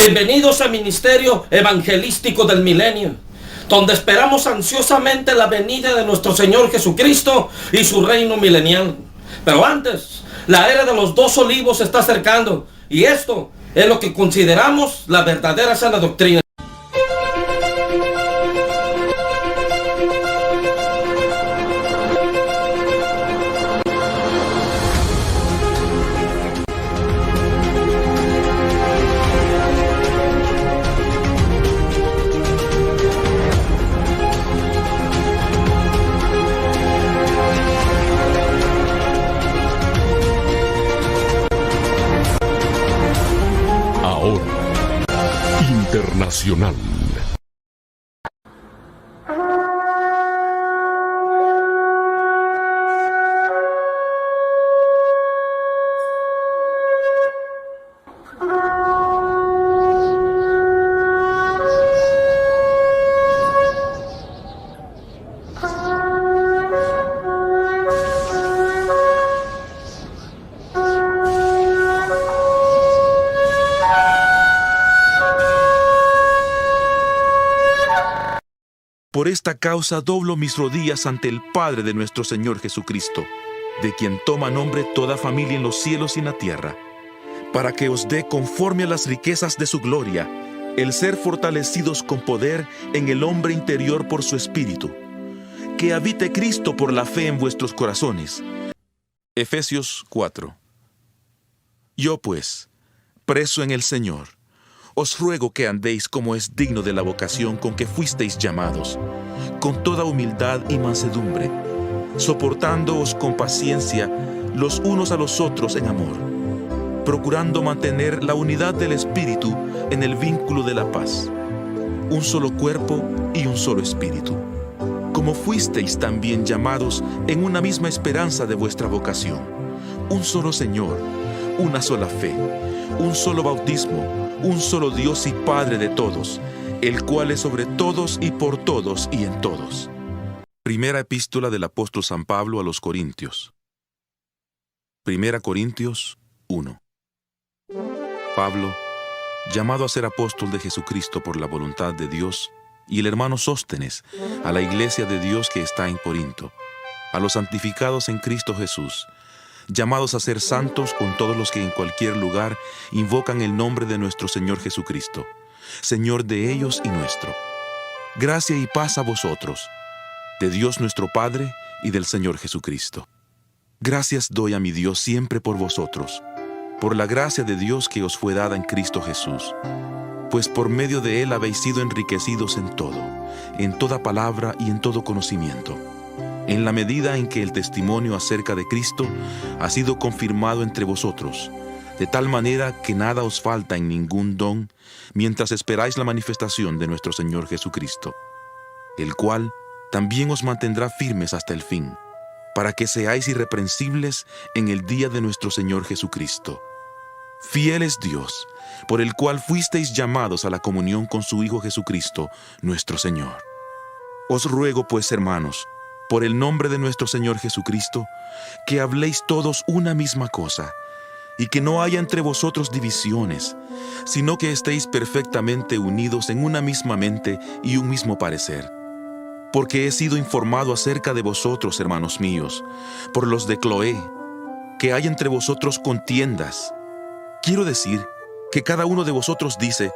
Bienvenidos al Ministerio Evangelístico del Milenio, donde esperamos ansiosamente la venida de nuestro Señor Jesucristo y su reino milenial. Pero antes, la era de los 2 olivos se está acercando, y esto es lo que consideramos la verdadera sana doctrina. Internacional. Por esta causa doblo mis rodillas ante el Padre de nuestro Señor Jesucristo, de quien toma nombre toda familia en los cielos y en la tierra, para que os dé conforme a las riquezas de su gloria, el ser fortalecidos con poder en el hombre interior por su Espíritu, que habite Cristo por la fe en vuestros corazones. Efesios 4. Yo pues, preso en el Señor, os ruego que andéis como es digno de la vocación con que fuisteis llamados, con toda humildad y mansedumbre, soportándoos con paciencia los unos a los otros en amor, procurando mantener la unidad del Espíritu en el vínculo de la paz, un solo cuerpo y un solo Espíritu, como fuisteis también llamados en una misma esperanza de vuestra vocación, un solo Señor, una sola fe, un solo bautismo, un solo Dios y Padre de todos, el cual es sobre todos y por todos y en todos. Primera epístola del apóstol San Pablo a los Corintios. Primera Corintios 1. Pablo, llamado a ser apóstol de Jesucristo por la voluntad de Dios, y el hermano Sóstenes, a la iglesia de Dios que está en Corinto, a los santificados en Cristo Jesús, llamados a ser santos con todos los que en cualquier lugar invocan el nombre de nuestro Señor Jesucristo, Señor de ellos y nuestro. Gracia y paz a vosotros, de Dios nuestro Padre y del Señor Jesucristo. Gracias doy a mi Dios siempre por vosotros, por la gracia de Dios que os fue dada en Cristo Jesús, pues por medio de Él habéis sido enriquecidos en todo, en toda palabra y en todo conocimiento, en la medida en que el testimonio acerca de Cristo ha sido confirmado entre vosotros, de tal manera que nada os falta en ningún don, mientras esperáis la manifestación de nuestro Señor Jesucristo, el cual también os mantendrá firmes hasta el fin, para que seáis irreprensibles en el día de nuestro Señor Jesucristo. Fiel es Dios, por el cual fuisteis llamados a la comunión con su Hijo Jesucristo, nuestro Señor. Os ruego, pues, hermanos, por el nombre de nuestro Señor Jesucristo, que habléis todos una misma cosa, y que no haya entre vosotros divisiones, sino que estéis perfectamente unidos en una misma mente y un mismo parecer. Porque he sido informado acerca de vosotros, hermanos míos, por los de Cloé, que hay entre vosotros contiendas. Quiero decir que cada uno de vosotros dice: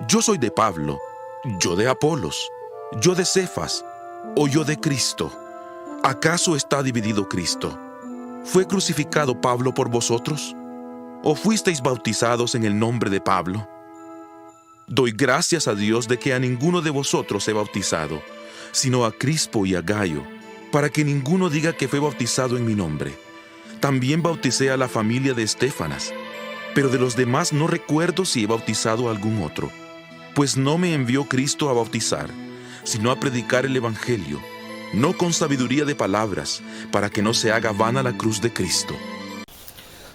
yo soy de Pablo, yo de Apolos, yo de Cefas, o yo de Cristo. ¿Acaso está dividido Cristo? ¿Fue crucificado Pablo por vosotros? ¿O fuisteis bautizados en el nombre de Pablo? Doy gracias a Dios de que a ninguno de vosotros he bautizado, sino a Crispo y a Gayo, para que ninguno diga que fue bautizado en mi nombre. También bauticé a la familia de Estéfanas, pero de los demás no recuerdo si he bautizado a algún otro, pues no me envió Cristo a bautizar, sino a predicar el Evangelio, no con sabiduría de palabras, para que no se haga vana la cruz de Cristo.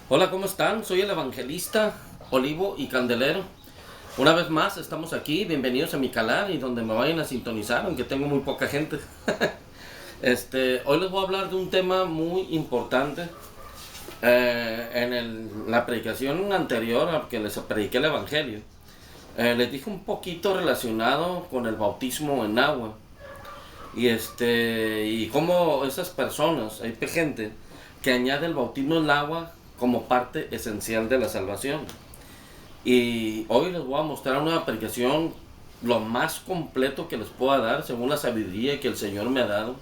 Hola, ¿cómo están? Soy el evangelista Olivo y Candelero. Una vez más estamos aquí, bienvenidos a mi canal y donde me vayan a sintonizar, aunque tengo muy poca gente. Hoy les voy a hablar de un tema muy importante. En la predicación anterior a que les prediqué el Evangelio, Les dije un poquito relacionado con el bautismo en agua. Y cómo esas personas, hay gente que añade el bautismo en el agua como parte esencial de la salvación. Y hoy les voy a mostrar una aplicación lo más completo que les pueda dar según la sabiduría que el Señor me ha dado.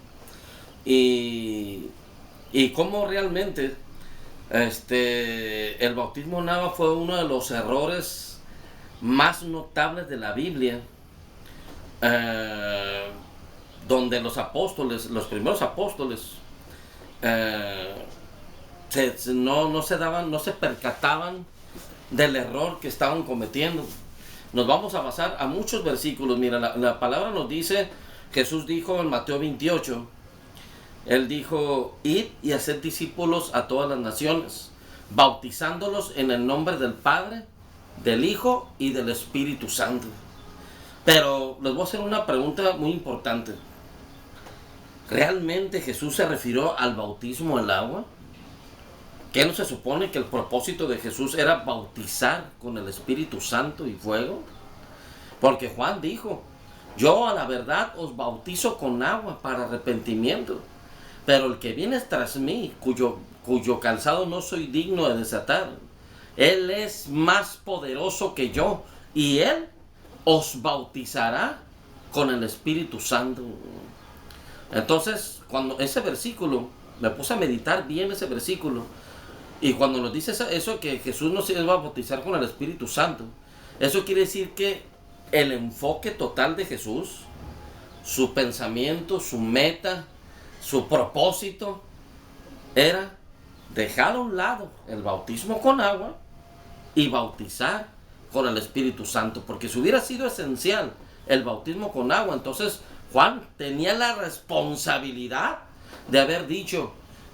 Y cómo realmente el bautismo en agua fue uno de los errores más notables de la Biblia, donde los apóstoles, los primeros apóstoles, no se percataban del error que estaban cometiendo. Nos vamos a basar a muchos versículos. Mira, la palabra nos dice, Jesús dijo en Mateo 28, Él dijo: id y haced discípulos a todas las naciones, bautizándolos en el nombre del Padre, del Hijo y del Espíritu Santo. Pero les voy a hacer una pregunta muy importante. ¿Realmente Jesús se refirió al bautismo en el agua? ¿Qué no se supone que el propósito de Jesús era bautizar con el Espíritu Santo y fuego? Porque Juan dijo: yo a la verdad os bautizo con agua para arrepentimiento, pero el que viene tras mí, cuyo calzado no soy digno de desatar, Él es más poderoso que yo, y Él os bautizará con el Espíritu Santo. Entonces, cuando ese versículo, me puse a meditar bien ese versículo, y cuando nos dice eso que Jesús nos va a bautizar con el Espíritu Santo, eso quiere decir que el enfoque total de Jesús, su pensamiento, su meta, su propósito, era dejar a un lado el bautismo con agua y bautizar con el Espíritu Santo. Porque si hubiera sido esencial el bautismo con agua, entonces Juan tenía la responsabilidad de haber dicho: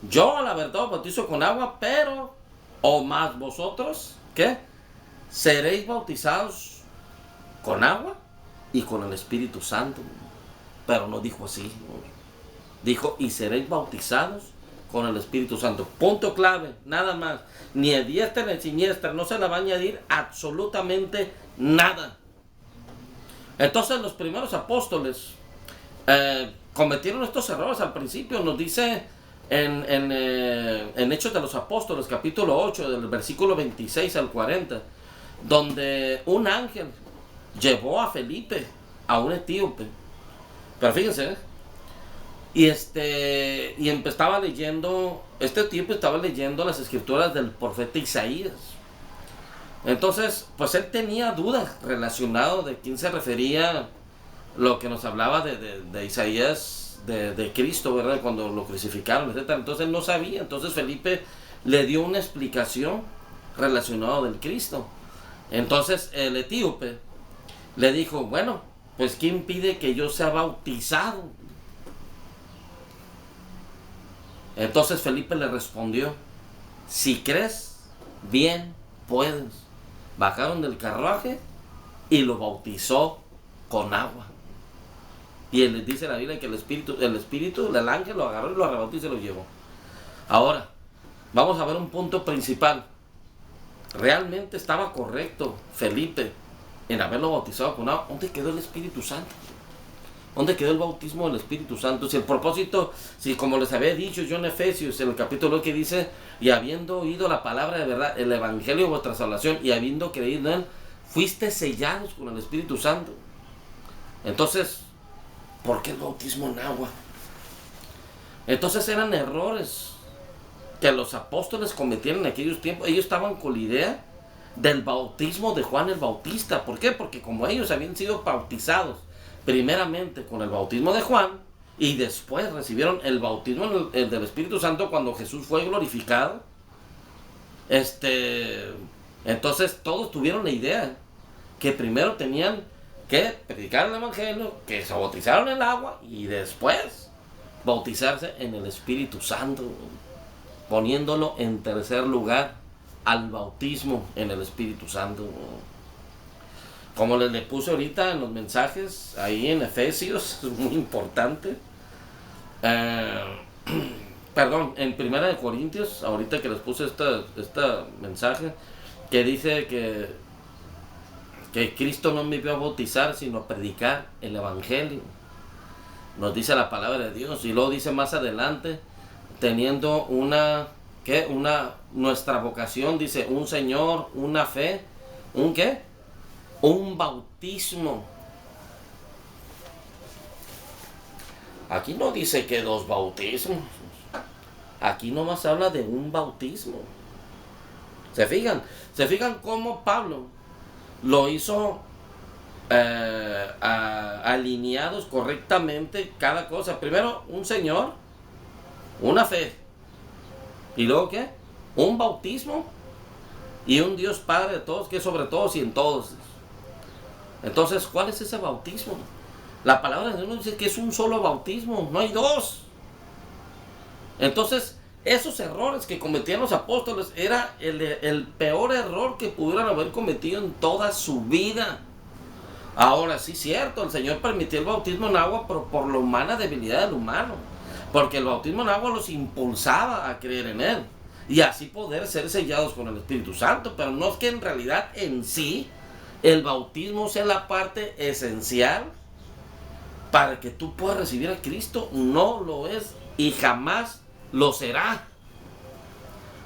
yo a la verdad os bautizo con agua, pero, o más vosotros, ¿qué? Seréis bautizados con agua y con el Espíritu Santo. Pero no dijo así. Dijo: y seréis bautizados con el Espíritu Santo. Punto clave, nada más. Ni a diestra ni a siniestra, no se le va a añadir absolutamente nada. Entonces los primeros apóstoles cometieron estos errores al principio. Nos dice en Hechos de los Apóstoles, capítulo 8, del versículo 26 al 40, donde un ángel llevó a Felipe a un etíope. Pero fíjense, y estaba leyendo, este tiempo estaba leyendo las escrituras del profeta Isaías. Entonces, pues él tenía dudas relacionadas de quién se refería lo que nos hablaba de Isaías, de Cristo, ¿verdad? Cuando lo crucificaron, etc. Entonces él no sabía. Entonces Felipe le dio una explicación relacionada del Cristo. Entonces el etíope le dijo: bueno, pues ¿quién pide que yo sea bautizado? Entonces Felipe le respondió: si crees, bien puedes. Bajaron del carruaje y lo bautizó con agua. Y él les dice la Biblia que el espíritu del ángel lo agarró y lo arrebató y se lo llevó. Ahora, vamos a ver un punto principal. ¿Realmente estaba correcto Felipe en haberlo bautizado con agua? ¿Dónde quedó el Espíritu Santo? ¿Dónde quedó el bautismo del Espíritu Santo? Si el propósito, si como les había dicho yo en Efesios, en el capítulo que dice: y habiendo oído la palabra de verdad, el evangelio de vuestra salvación, y habiendo creído en él, fuiste sellados con el Espíritu Santo. Entonces, ¿por qué el bautismo en agua? Entonces eran errores que los apóstoles cometieron en aquellos tiempos. Ellos estaban con la idea del bautismo de Juan el Bautista. ¿Por qué? Porque como ellos habían sido bautizados primeramente con el bautismo de Juan, y después recibieron el bautismo el del Espíritu Santo cuando Jesús fue glorificado, entonces todos tuvieron la idea que primero tenían que predicar el evangelio, que se bautizaron en el agua y después bautizarse en el Espíritu Santo, poniéndolo en tercer lugar al bautismo en el Espíritu Santo. Como les puse ahorita en los mensajes, ahí en Efesios, es muy importante. Perdón, en Primera de Corintios, ahorita que les puse este mensaje, que dice que Cristo no me envió a bautizar, sino a predicar el Evangelio. Nos dice la palabra de Dios. Y luego dice más adelante, teniendo nuestra vocación, dice, un Señor, una fe, ¿un qué? Un bautismo. Aquí no dice que 2 bautismos. Aquí nomás habla de un bautismo. ¿Se fijan? ¿Se fijan cómo Pablo lo hizo alineados correctamente cada cosa? Primero, un Señor, una fe. ¿Y luego qué? Un bautismo y un Dios Padre de todos, que es sobre todos y en todos. Entonces, ¿cuál es ese bautismo? La palabra de Dios nos dice que es un solo bautismo, no hay 2. Entonces, esos errores que cometían los apóstoles era el peor error que pudieran haber cometido en toda su vida. Ahora sí, cierto, el Señor permitió el bautismo en agua por la humana debilidad del humano, porque el bautismo en agua los impulsaba a creer en Él y así poder ser sellados con el Espíritu Santo. Pero no es que en realidad en sí el bautismo sea la parte esencial para que tú puedas recibir a Cristo. No lo es y jamás lo será.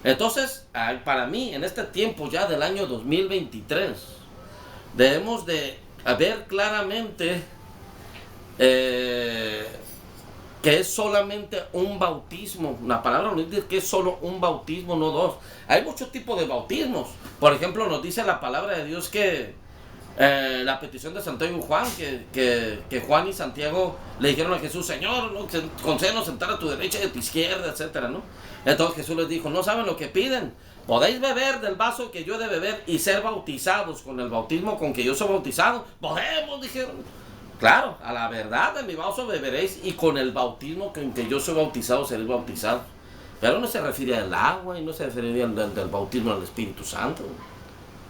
Entonces, para mí, en este tiempo ya del año 2023, debemos de ver claramente que es solamente un bautismo. La palabra nos dice que es solo un bautismo, no 2. Hay muchos tipos de bautismos. Por ejemplo, nos dice la palabra de Dios que la petición de Santiago y Juan, que Juan y Santiago le dijeron a Jesús, Señor, ¿no?, concédenos sentar a tu derecha y a tu izquierda, etcétera, ¿no? Entonces Jesús les dijo, no saben lo que piden. ¿Podéis beber del vaso que yo he de beber y ser bautizados con el bautismo con que yo soy bautizado? Podemos, dijeron. Claro, a la verdad de mi vaso beberéis y con el bautismo con que yo soy bautizado seréis bautizados. Pero no se refiere al agua y no se refiere del bautismo del Espíritu Santo.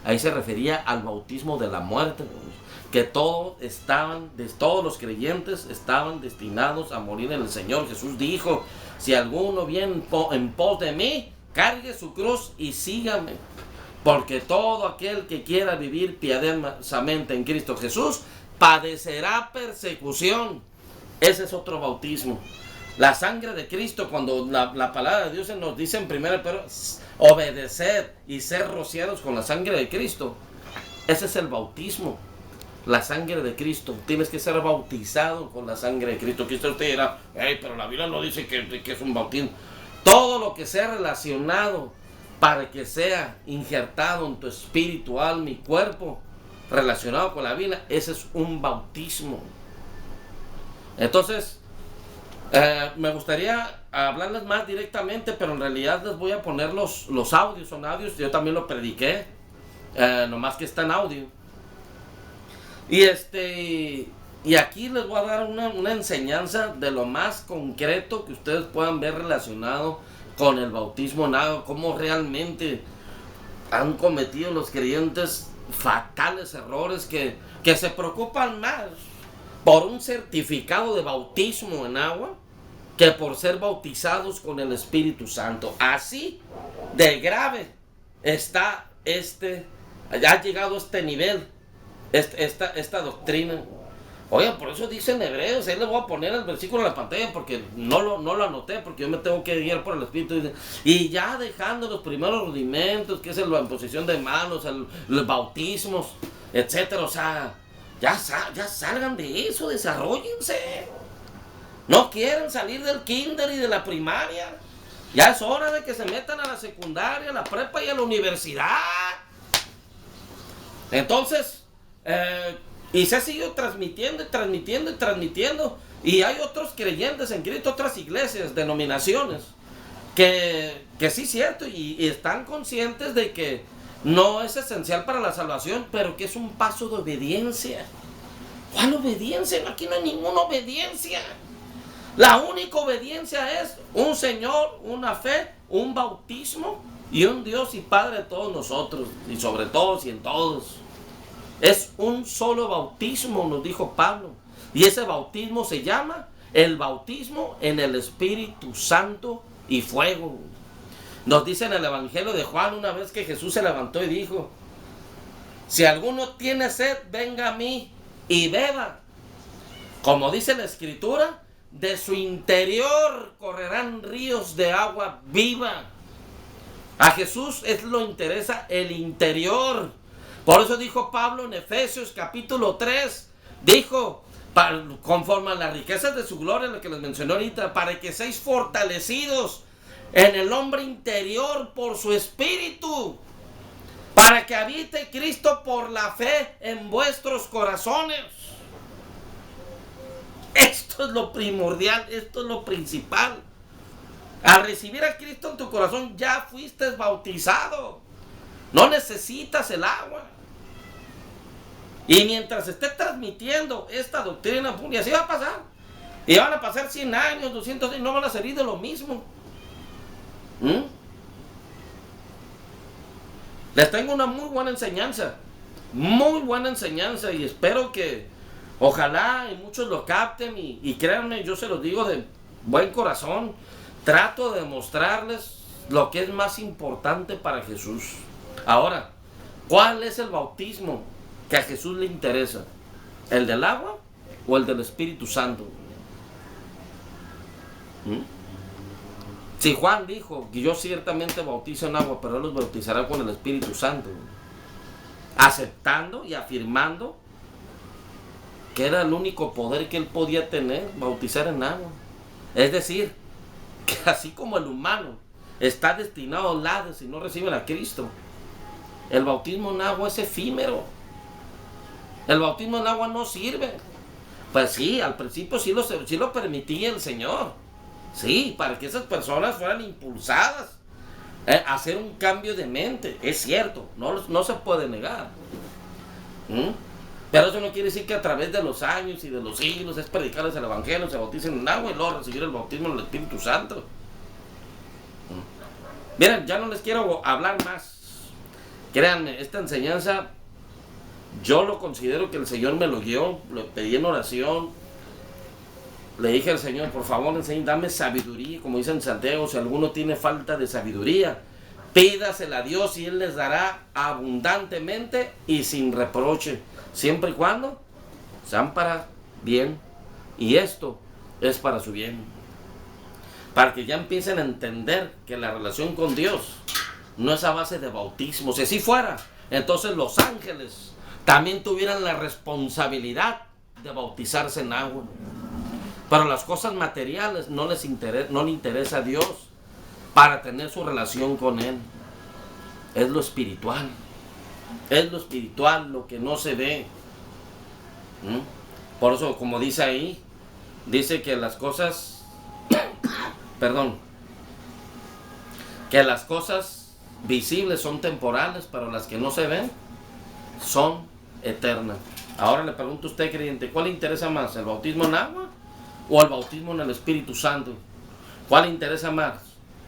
Ahí se refería al bautismo de la muerte, que todos los creyentes estaban destinados a morir en el Señor. Jesús dijo, si alguno viene en pos de mí, cargue su cruz y sígame. Porque todo aquel que quiera vivir piadosamente en Cristo Jesús, padecerá persecución. Ese es otro bautismo. La sangre de Cristo, cuando la palabra de Dios nos dice en 1 Pedro, obedecer y ser rociados con la sangre de Cristo. Ese es el bautismo. La sangre de Cristo. Tienes que ser bautizado con la sangre de Cristo. Que usted dirá, pero la Biblia no dice que es un bautismo. Todo lo que sea relacionado para que sea injertado en tu espíritu, alma y cuerpo, relacionado con la Biblia, ese es un bautismo. Entonces, me gustaría hablarles más directamente, pero en realidad les voy a poner los audios. Son audios, yo también lo prediqué, nomás que está en audio. Y aquí les voy a dar una enseñanza de lo más concreto que ustedes puedan ver relacionado con el bautismo en agua, cómo realmente han cometido los creyentes fatales errores que se preocupan más por un certificado de bautismo en agua que por ser bautizados con el Espíritu Santo. Así de grave está ha llegado a este nivel, esta doctrina. Oigan, por eso dicen Hebreos, ahí les voy a poner el versículo en la pantalla porque no lo anoté, porque yo me tengo que guiar por el Espíritu. Y ya dejando los primeros rudimentos, que es la imposición de manos, los bautismos, etcétera. O sea, ya salgan de eso, desarróllense. No quieren salir del kinder y de la primaria. Ya es hora de que se metan a la secundaria, a la prepa y a la universidad. Entonces, y se ha seguido transmitiendo. Y hay otros creyentes en Cristo, otras iglesias, denominaciones, que sí es cierto, y están conscientes de que no es esencial para la salvación, pero que es un paso de obediencia. ¿Cuál obediencia? Aquí no hay ninguna obediencia. La única obediencia es un Señor, una fe, un bautismo y un Dios y Padre de todos nosotros, y sobre todos y en todos. Es un solo bautismo, nos dijo Pablo. Y ese bautismo se llama el bautismo en el Espíritu Santo y fuego. Nos dice en el Evangelio de Juan, una vez que Jesús se levantó y dijo, Si alguno tiene sed, venga a mí y beba. Como dice la Escritura, de su interior correrán ríos de agua viva. A Jesús lo interesa el interior. Por eso dijo Pablo en Efesios capítulo 3, dijo, conforme a las riquezas de su gloria, lo que les mencioné ahorita, para que seáis fortalecidos en el hombre interior por su espíritu, para que habite Cristo por la fe en vuestros corazones. Esto es lo primordial, esto es lo principal. Al recibir a Cristo en tu corazón ya fuiste bautizado. No necesitas el agua. Y mientras esté transmitiendo esta doctrina, y así va a pasar. Y van a pasar 100 años, 200 años, no van a salir de lo mismo. Les tengo una muy buena enseñanza. Muy buena enseñanza. Y espero que, ojalá, y muchos lo capten. Y créanme, yo se los digo de buen corazón. Trato de mostrarles lo que es más importante para Jesús. Ahora, ¿cuál es el bautismo que a Jesús le interesa? ¿El del agua o el del Espíritu Santo? Si Juan dijo que yo ciertamente bautizo en agua, pero él los bautizará con el Espíritu Santo, aceptando y afirmando que era el único poder que él podía tener, bautizar en agua. Es decir, que así como el humano está destinado al Hades si no reciben a Cristo, el bautismo en agua es efímero. El bautismo en agua no sirve. Pues sí, al principio sí lo permitía el Señor. Sí, para que esas personas fueran impulsadas a hacer un cambio de mente. Es cierto, no se puede negar. Pero eso no quiere decir que a través de los años y de los siglos es predicarles el Evangelio, se bauticen en agua y luego recibir el bautismo en el Espíritu Santo. Miren, ya no les quiero hablar más. Créanme, esta enseñanza yo lo considero que el Señor me lo guió, lo pedí en oración. Le dije al Señor, por favor, dame sabiduría, como dice en Santiago, si alguno tiene falta de sabiduría, pídasela a Dios y Él les dará abundantemente y sin reproche, siempre y cuando sean para bien. Y esto es para su bien. Para que ya empiecen a entender que la relación con Dios no es a base de bautismo. Si así fuera, entonces los ángeles también tuvieran la responsabilidad de bautizarse en agua. Pero las cosas materiales no le interesa a Dios para tener su relación con Él. Es lo espiritual. Es lo espiritual, lo que no se ve. Por eso, como dice ahí, dice que las cosas, que las cosas visibles son temporales, pero las que no se ven son eternas. Ahora le pregunto a usted, creyente, ¿cuál le interesa más? ¿El bautismo en agua o el bautismo en el Espíritu Santo? ¿Cuál le interesa más?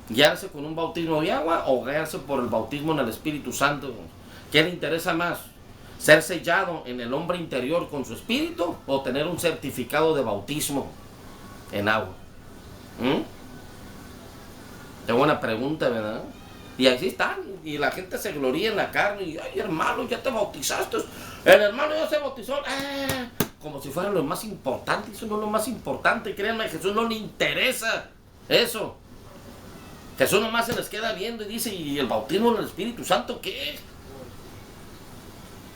¿Guiarse con un bautismo de agua o guiarse por el bautismo en el Espíritu Santo? ¿Qué le interesa más? ¿Ser sellado en el hombre interior con su espíritu o tener un certificado de bautismo en agua? Qué buena pregunta, ¿verdad? Y así están, y la gente se gloría en la carne, y ay, hermano, ya te bautizaste, el hermano ya se bautizó, como si fuera lo más importante. Eso no es lo más importante, créanme, a Jesús no le interesa eso. Jesús nomás se les queda viendo y dice, ¿y el bautismo en el Espíritu Santo qué?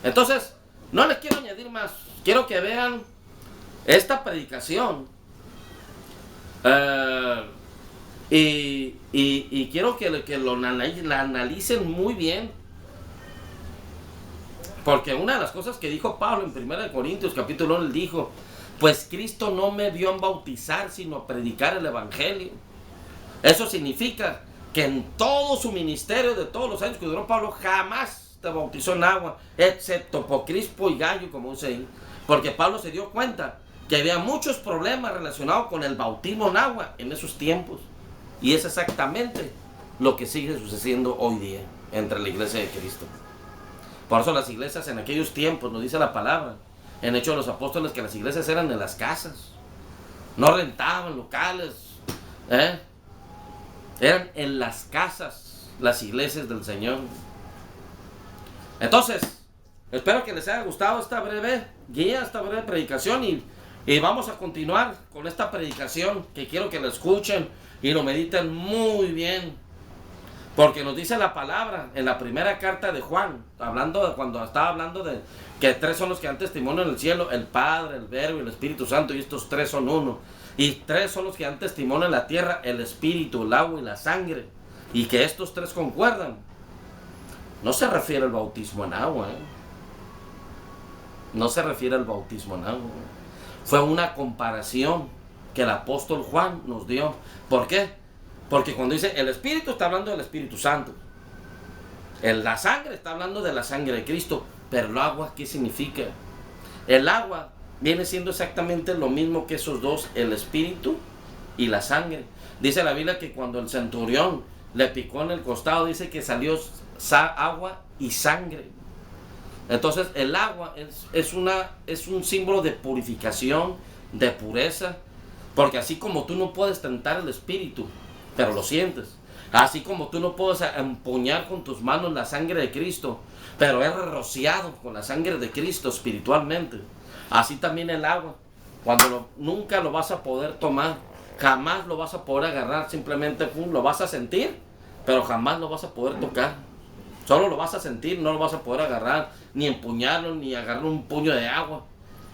Entonces, no les quiero añadir más, quiero que vean esta predicación, y quiero que la analicen muy bien, porque una de las cosas que dijo Pablo en 1 Corintios capítulo 1, él dijo, pues Cristo no me vio en bautizar, sino a predicar el Evangelio. Eso significa que en todo su ministerio de todos los años que duró Pablo, jamás te bautizó en agua, excepto por Crispo y Gallo, como dice ahí, porque Pablo se dio cuenta que había muchos problemas relacionados con el bautismo en agua en esos tiempos. Y es exactamente lo que sigue sucediendo hoy día entre la iglesia de Cristo. Por eso las iglesias en aquellos tiempos, nos dice la palabra, en Hechos de los Apóstoles, que las iglesias eran en las casas. No rentaban locales. Eran en las casas las iglesias del Señor. Entonces, espero que les haya gustado esta breve guía, esta breve predicación, y vamos a continuar con esta predicación que quiero que la escuchen y lo mediten muy bien, porque nos dice la palabra en la primera carta de Juan, cuando estaba hablando de que tres son los que dan testimonio en el cielo: el Padre, el Verbo y el Espíritu Santo, y estos tres son uno. Y tres son los que dan testimonio en la tierra: el Espíritu, el agua y la sangre. Y que estos tres concuerdan. No se refiere al bautismo en agua, No se refiere al bautismo en agua. Fue una comparación que el apóstol Juan nos dio. ¿Por qué? Porque cuando dice el Espíritu, está hablando del Espíritu Santo. La sangre está hablando de la sangre de Cristo. Pero el agua, ¿qué significa? El agua viene siendo exactamente lo mismo que esos dos, el Espíritu y la sangre. Dice la Biblia que cuando el centurión le picó en el costado, dice que salió agua y sangre. Entonces el agua es un símbolo de purificación, de pureza, porque así como tú no puedes tentar el Espíritu, pero lo sientes, así como tú no puedes empuñar con tus manos la sangre de Cristo, pero es rociado con la sangre de Cristo espiritualmente, así también el agua, nunca lo vas a poder tomar, jamás lo vas a poder agarrar, simplemente lo vas a sentir, pero jamás lo vas a poder tocar. Solo lo vas a sentir, no lo vas a poder agarrar, ni empuñarlo, ni agarrar un puño de agua.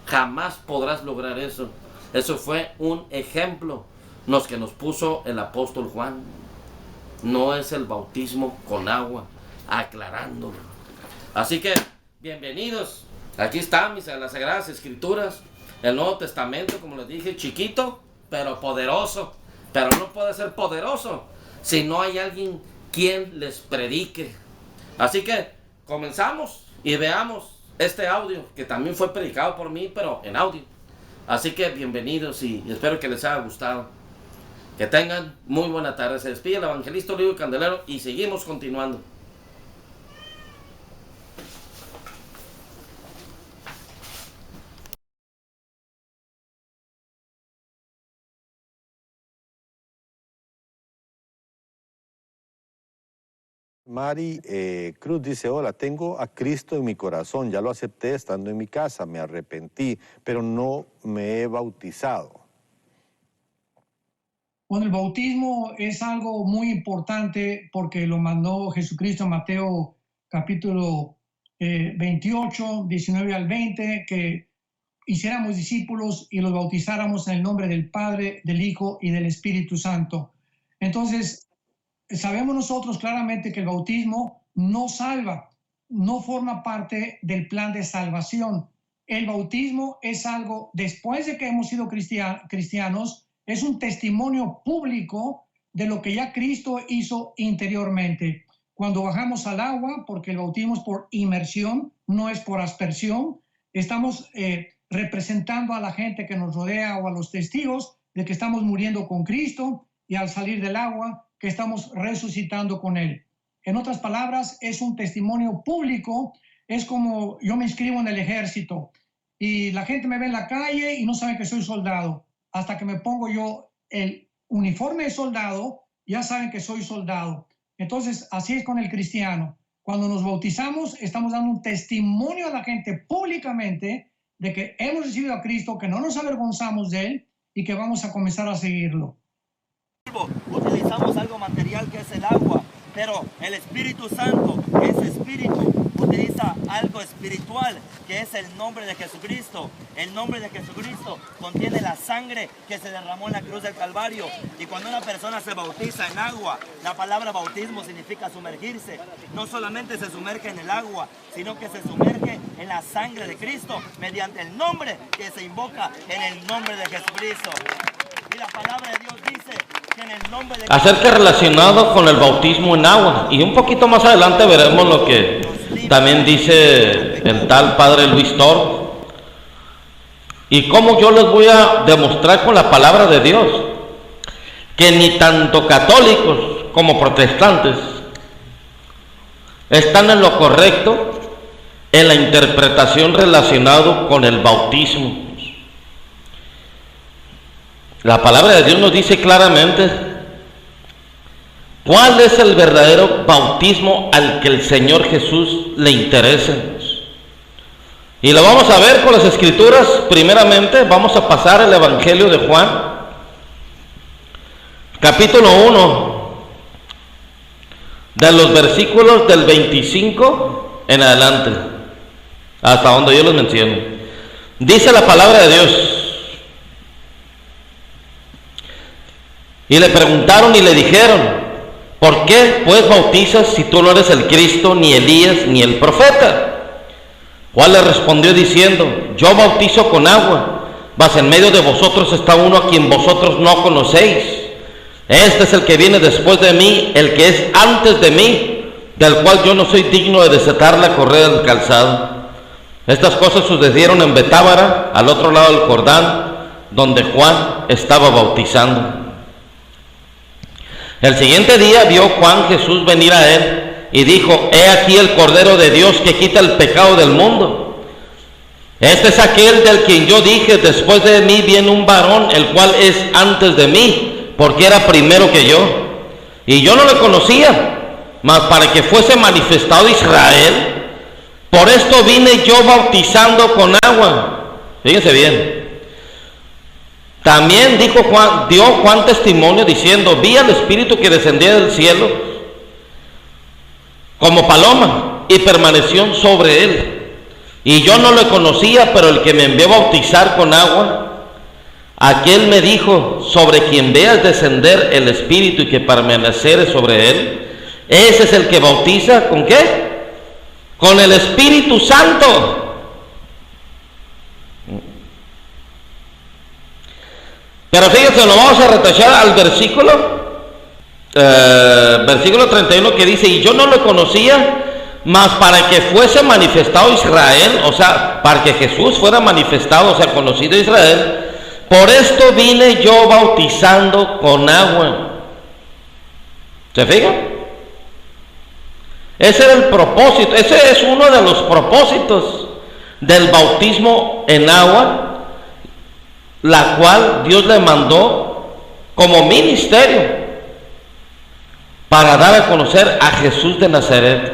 Jamás podrás lograr eso. Eso fue un ejemplo que nos puso el apóstol Juan. No es el bautismo con agua, aclarándolo. Así que, bienvenidos. Aquí están las Sagradas Escrituras, el Nuevo Testamento, como les dije, chiquito, pero poderoso. Pero no puede ser poderoso si no hay alguien quien les predique. Así que comenzamos y veamos este audio que también fue predicado por mí, pero en audio. Así que bienvenidos y espero que les haya gustado. Que tengan muy buena tarde. Se despide el evangelista Olivo Candelero y seguimos continuando. Mari Cruz dice: hola, tengo a Cristo en mi corazón, ya lo acepté estando en mi casa, me arrepentí, pero no me he bautizado. Bueno, el bautismo es algo muy importante porque lo mandó Jesucristo en Mateo capítulo 28, 19 al 20, que hiciéramos discípulos y los bautizáramos en el nombre del Padre, del Hijo y del Espíritu Santo. Entonces, sabemos nosotros claramente que el bautismo no salva, no forma parte del plan de salvación. El bautismo es algo, después de que hemos sido cristianos, es un testimonio público de lo que ya Cristo hizo interiormente. Cuando bajamos al agua, porque el bautismo es por inmersión, no es por aspersión, estamos representando a la gente que nos rodea o a los testigos de que estamos muriendo con Cristo, y al salir del agua, que estamos resucitando con Él. En otras palabras, es un testimonio público. Es como yo me inscribo en el ejército y la gente me ve en la calle y no sabe que soy soldado. Hasta que me pongo yo el uniforme de soldado, ya saben que soy soldado. Entonces, así es con el cristiano. Cuando nos bautizamos, estamos dando un testimonio a la gente públicamente de que hemos recibido a Cristo, que no nos avergonzamos de Él y que vamos a comenzar a seguirlo. Utilizamos algo material que es el agua, pero el Espíritu Santo, que es Espíritu, utiliza algo espiritual que es el nombre de Jesucristo. El nombre de Jesucristo contiene la sangre que se derramó en la cruz del Calvario. Y cuando una persona se bautiza en agua, la palabra bautismo significa sumergirse. No solamente se sumerge en el agua, sino que se sumerge en la sangre de Cristo mediante el nombre que se invoca en el nombre de Jesucristo. Y la palabra de Dios dice que en el nombre de acerca relacionado con el bautismo en agua, y un poquito más adelante veremos lo que también dice el tal padre Luis Toro, y cómo yo les voy a demostrar con la palabra de Dios que ni tanto católicos como protestantes están en lo correcto en la interpretación relacionada con el bautismo. La palabra de Dios nos dice claramente cuál es el verdadero bautismo al que el Señor Jesús le interesa. Y lo vamos a ver con las escrituras. Primeramente vamos a pasar el Evangelio de Juan, capítulo 1, de los versículos del 25 en adelante, hasta donde yo los menciono. Dice la palabra de Dios: y le preguntaron y le dijeron: ¿por qué pues bautizas si tú no eres el Cristo, ni Elías, ni el profeta? Juan le respondió diciendo: yo bautizo con agua, mas en medio de vosotros está uno a quien vosotros no conocéis. Este es el que viene después de mí, el que es antes de mí, del cual yo no soy digno de desatar la correa del calzado. Estas cosas sucedieron en Betábara, al otro lado del Jordán, donde Juan estaba bautizando. El siguiente día vio Juan Jesús venir a él y dijo: he aquí el Cordero de Dios que quita el pecado del mundo. Este es aquel del quien yo dije: después de mí viene un varón, el cual es antes de mí, porque era primero que yo. Y yo no le conocía, mas para que fuese manifestado Israel, por esto vine yo bautizando con agua. Fíjense bien. También dio Juan testimonio diciendo: vi al Espíritu que descendía del cielo como paloma y permaneció sobre él. Y yo no le conocía, pero el que me envió a bautizar con agua, aquel me dijo: sobre quien veas descender el Espíritu y que permaneciere sobre él, ese es el que bautiza. ¿Con qué? Con el Espíritu Santo. Pero fíjense, nos vamos a retachar al versículo 31, que dice: y yo no lo conocía, mas para que fuese manifestado Israel, o sea, para que Jesús fuera manifestado, o sea, conocido Israel, por esto vine yo bautizando con agua. ¿Se fijan? Ese era el propósito, ese es uno de los propósitos del bautismo en agua, la cual Dios le mandó como ministerio para dar a conocer a Jesús de Nazaret.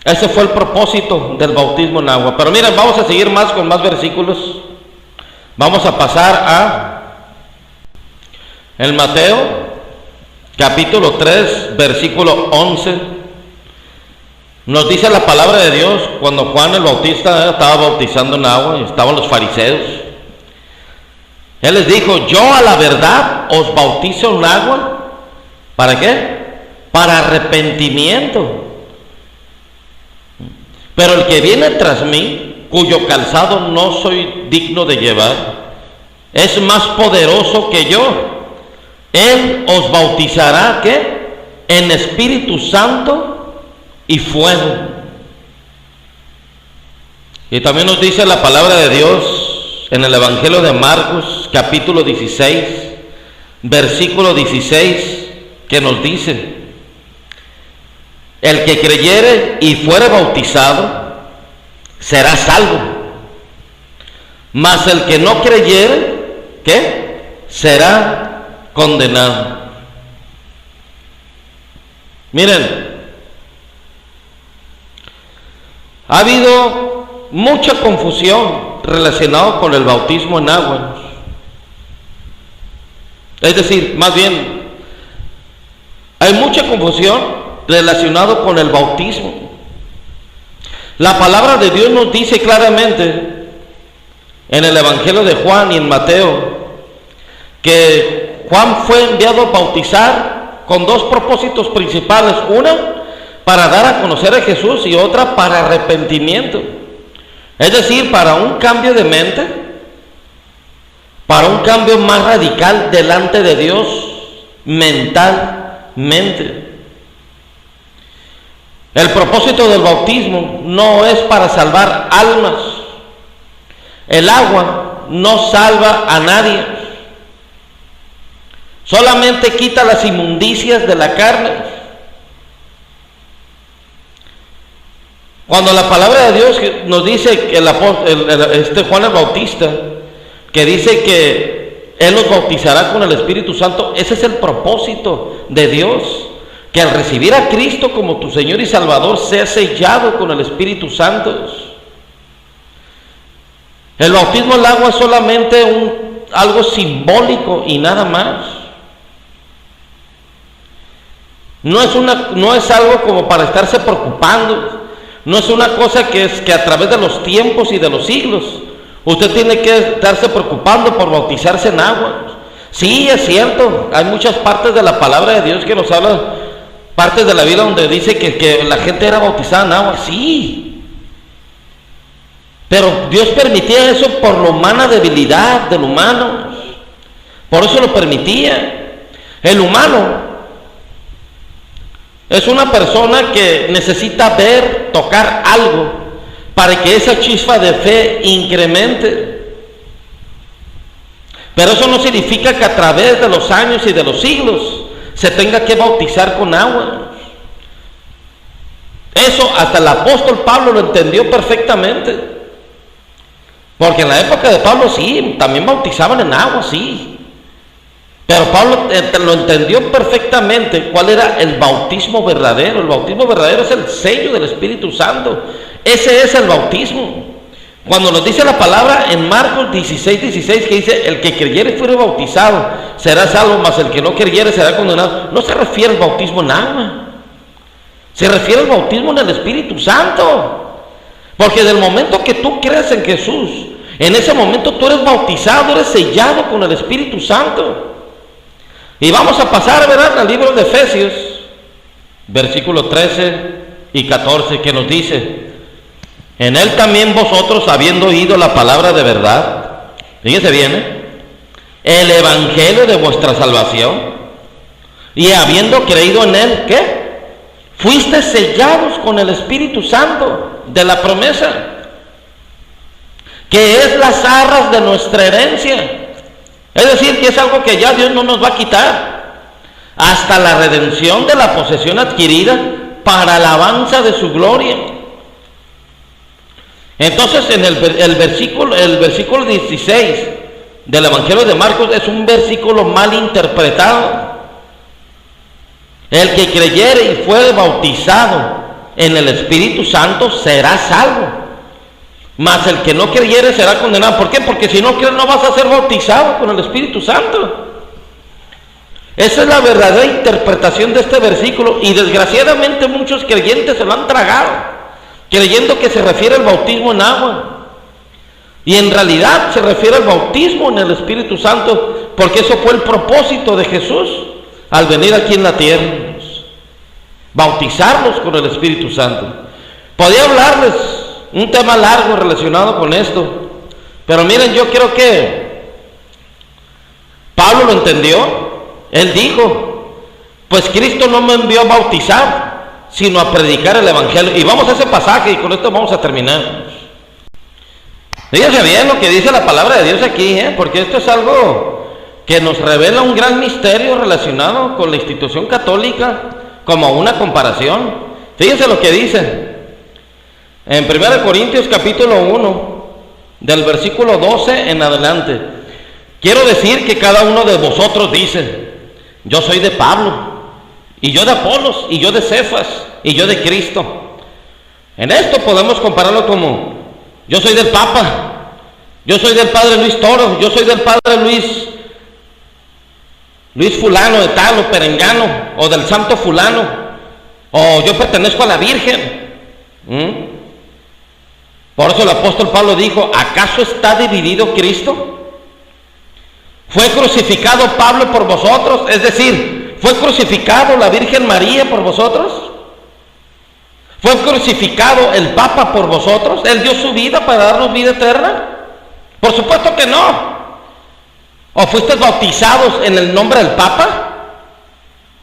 Ese fue el propósito del bautismo en agua. Pero miren, vamos a seguir más con más versículos. Vamos a pasar a el Mateo capítulo 3, versículo 11. Nos dice la palabra de Dios, cuando Juan el Bautista estaba bautizando en agua y estaban los fariseos, él les dijo: yo a la verdad os bautizo en agua. ¿Para qué? Para arrepentimiento. Pero el que viene tras mí, cuyo calzado no soy digno de llevar, es más poderoso que yo. Él os bautizará, ¿qué? En Espíritu Santo y fuego. Y también nos dice la palabra de Dios en el Evangelio de Marcos capítulo 16, versículo 16, que nos dice: el que creyere y fuere bautizado será salvo, mas el que no creyere, ¿qué? Será condenado. Miren, ha habido mucha confusión relacionada con el bautismo en agua. Es decir, más bien, hay mucha confusión relacionada con el bautismo. La palabra de Dios nos dice claramente en el Evangelio de Juan y en Mateo que Juan fue enviado a bautizar con dos propósitos principales: una, para dar a conocer a Jesús, y otra, para arrepentimiento. Es decir, para un cambio de mente, para un cambio más radical delante de Dios mentalmente. El propósito del bautismo no es para salvar almas. El agua no salva a nadie. Solamente quita las inmundicias de la carne. Cuando la palabra de Dios nos dice que Juan el Bautista, que dice que Él los bautizará con el Espíritu Santo, ese es el propósito de Dios, que al recibir a Cristo como tu Señor y Salvador seas sellado con el Espíritu Santo. El bautismo al agua es solamente algo simbólico y nada más. No es algo como para estarse preocupando. No es una cosa que a través de los tiempos y de los siglos usted tiene que estarse preocupando por bautizarse en agua. Sí, es cierto, hay muchas partes de la palabra de Dios que nos habla, partes de la Biblia donde dice que la gente era bautizada en agua, sí. Pero Dios permitía eso por la humana debilidad del humano. Por eso lo permitía. El humano es una persona que necesita ver, tocar algo para que esa chispa de fe incremente. Pero eso no significa que a través de los años y de los siglos se tenga que bautizar con agua. Eso hasta el apóstol Pablo lo entendió perfectamente. Porque en la época de Pablo sí, también bautizaban en agua, sí. Pero Pablo lo entendió perfectamente cuál era el bautismo verdadero. El bautismo verdadero es el sello del Espíritu Santo. Ese es el bautismo. Cuando nos dice la palabra en Marcos 16:16 que dice, el que creyere y fuere bautizado será salvo, mas el que no creyere será condenado, no se refiere al bautismo en agua, se refiere al bautismo en el Espíritu Santo. Porque del momento que tú crees en Jesús, en ese momento tú eres bautizado, eres sellado con el Espíritu Santo. Y vamos a pasar, ¿verdad?, al libro de Efesios, versículos 13 y 14, que nos dice, en él también vosotros, habiendo oído la palabra de verdad, fíjense bien, el evangelio de vuestra salvación, y habiendo creído en él, ¿qué? Fuiste sellados con el Espíritu Santo de la promesa, que es las arras de nuestra herencia. Es decir, que es algo que ya Dios no nos va a quitar, hasta la redención de la posesión adquirida para alabanza de su gloria. Entonces, en el versículo 16 del Evangelio de Marcos es un versículo mal interpretado. El que creyere y fuere bautizado en el Espíritu Santo será salvo, mas el que no creyere será condenado. ¿Por qué? Porque si no crees no vas a ser bautizado con el Espíritu Santo. Esa es la verdadera interpretación de este versículo, y desgraciadamente muchos creyentes se lo han tragado, creyendo que se refiere al bautismo en agua, y en realidad se refiere al bautismo en el Espíritu Santo, porque eso fue el propósito de Jesús al venir aquí en la tierra, bautizarlos con el Espíritu Santo. Podía hablarles un tema largo relacionado con esto, pero miren, yo creo que Pablo lo entendió. Él dijo, pues Cristo no me envió a bautizar, sino a predicar el Evangelio. Y vamos a ese pasaje y con esto vamos a terminar. Fíjense bien lo que dice la palabra de Dios aquí, porque esto es algo que nos revela un gran misterio relacionado con la institución católica, como una comparación. Fíjense lo que dice en 1 Corintios capítulo 1, del versículo 12 en adelante. Quiero decir que cada uno de vosotros dice, yo soy de Pablo, y yo de Apolos, y yo de Cefas, y yo de Cristo. En esto podemos compararlo como, yo soy del Papa, yo soy del Padre Luis Toro, yo soy del Padre Luis fulano de tal, o perengano, o del santo fulano, o yo pertenezco a la Virgen. Por eso el apóstol Pablo dijo, ¿acaso está dividido Cristo? ¿Fue crucificado Pablo por vosotros? Es decir, ¿fue crucificado la Virgen María por vosotros? ¿Fue crucificado el Papa por vosotros? ¿Él dio su vida para darnos vida eterna? Por supuesto que no. ¿O fuisteis bautizados en el nombre del Papa?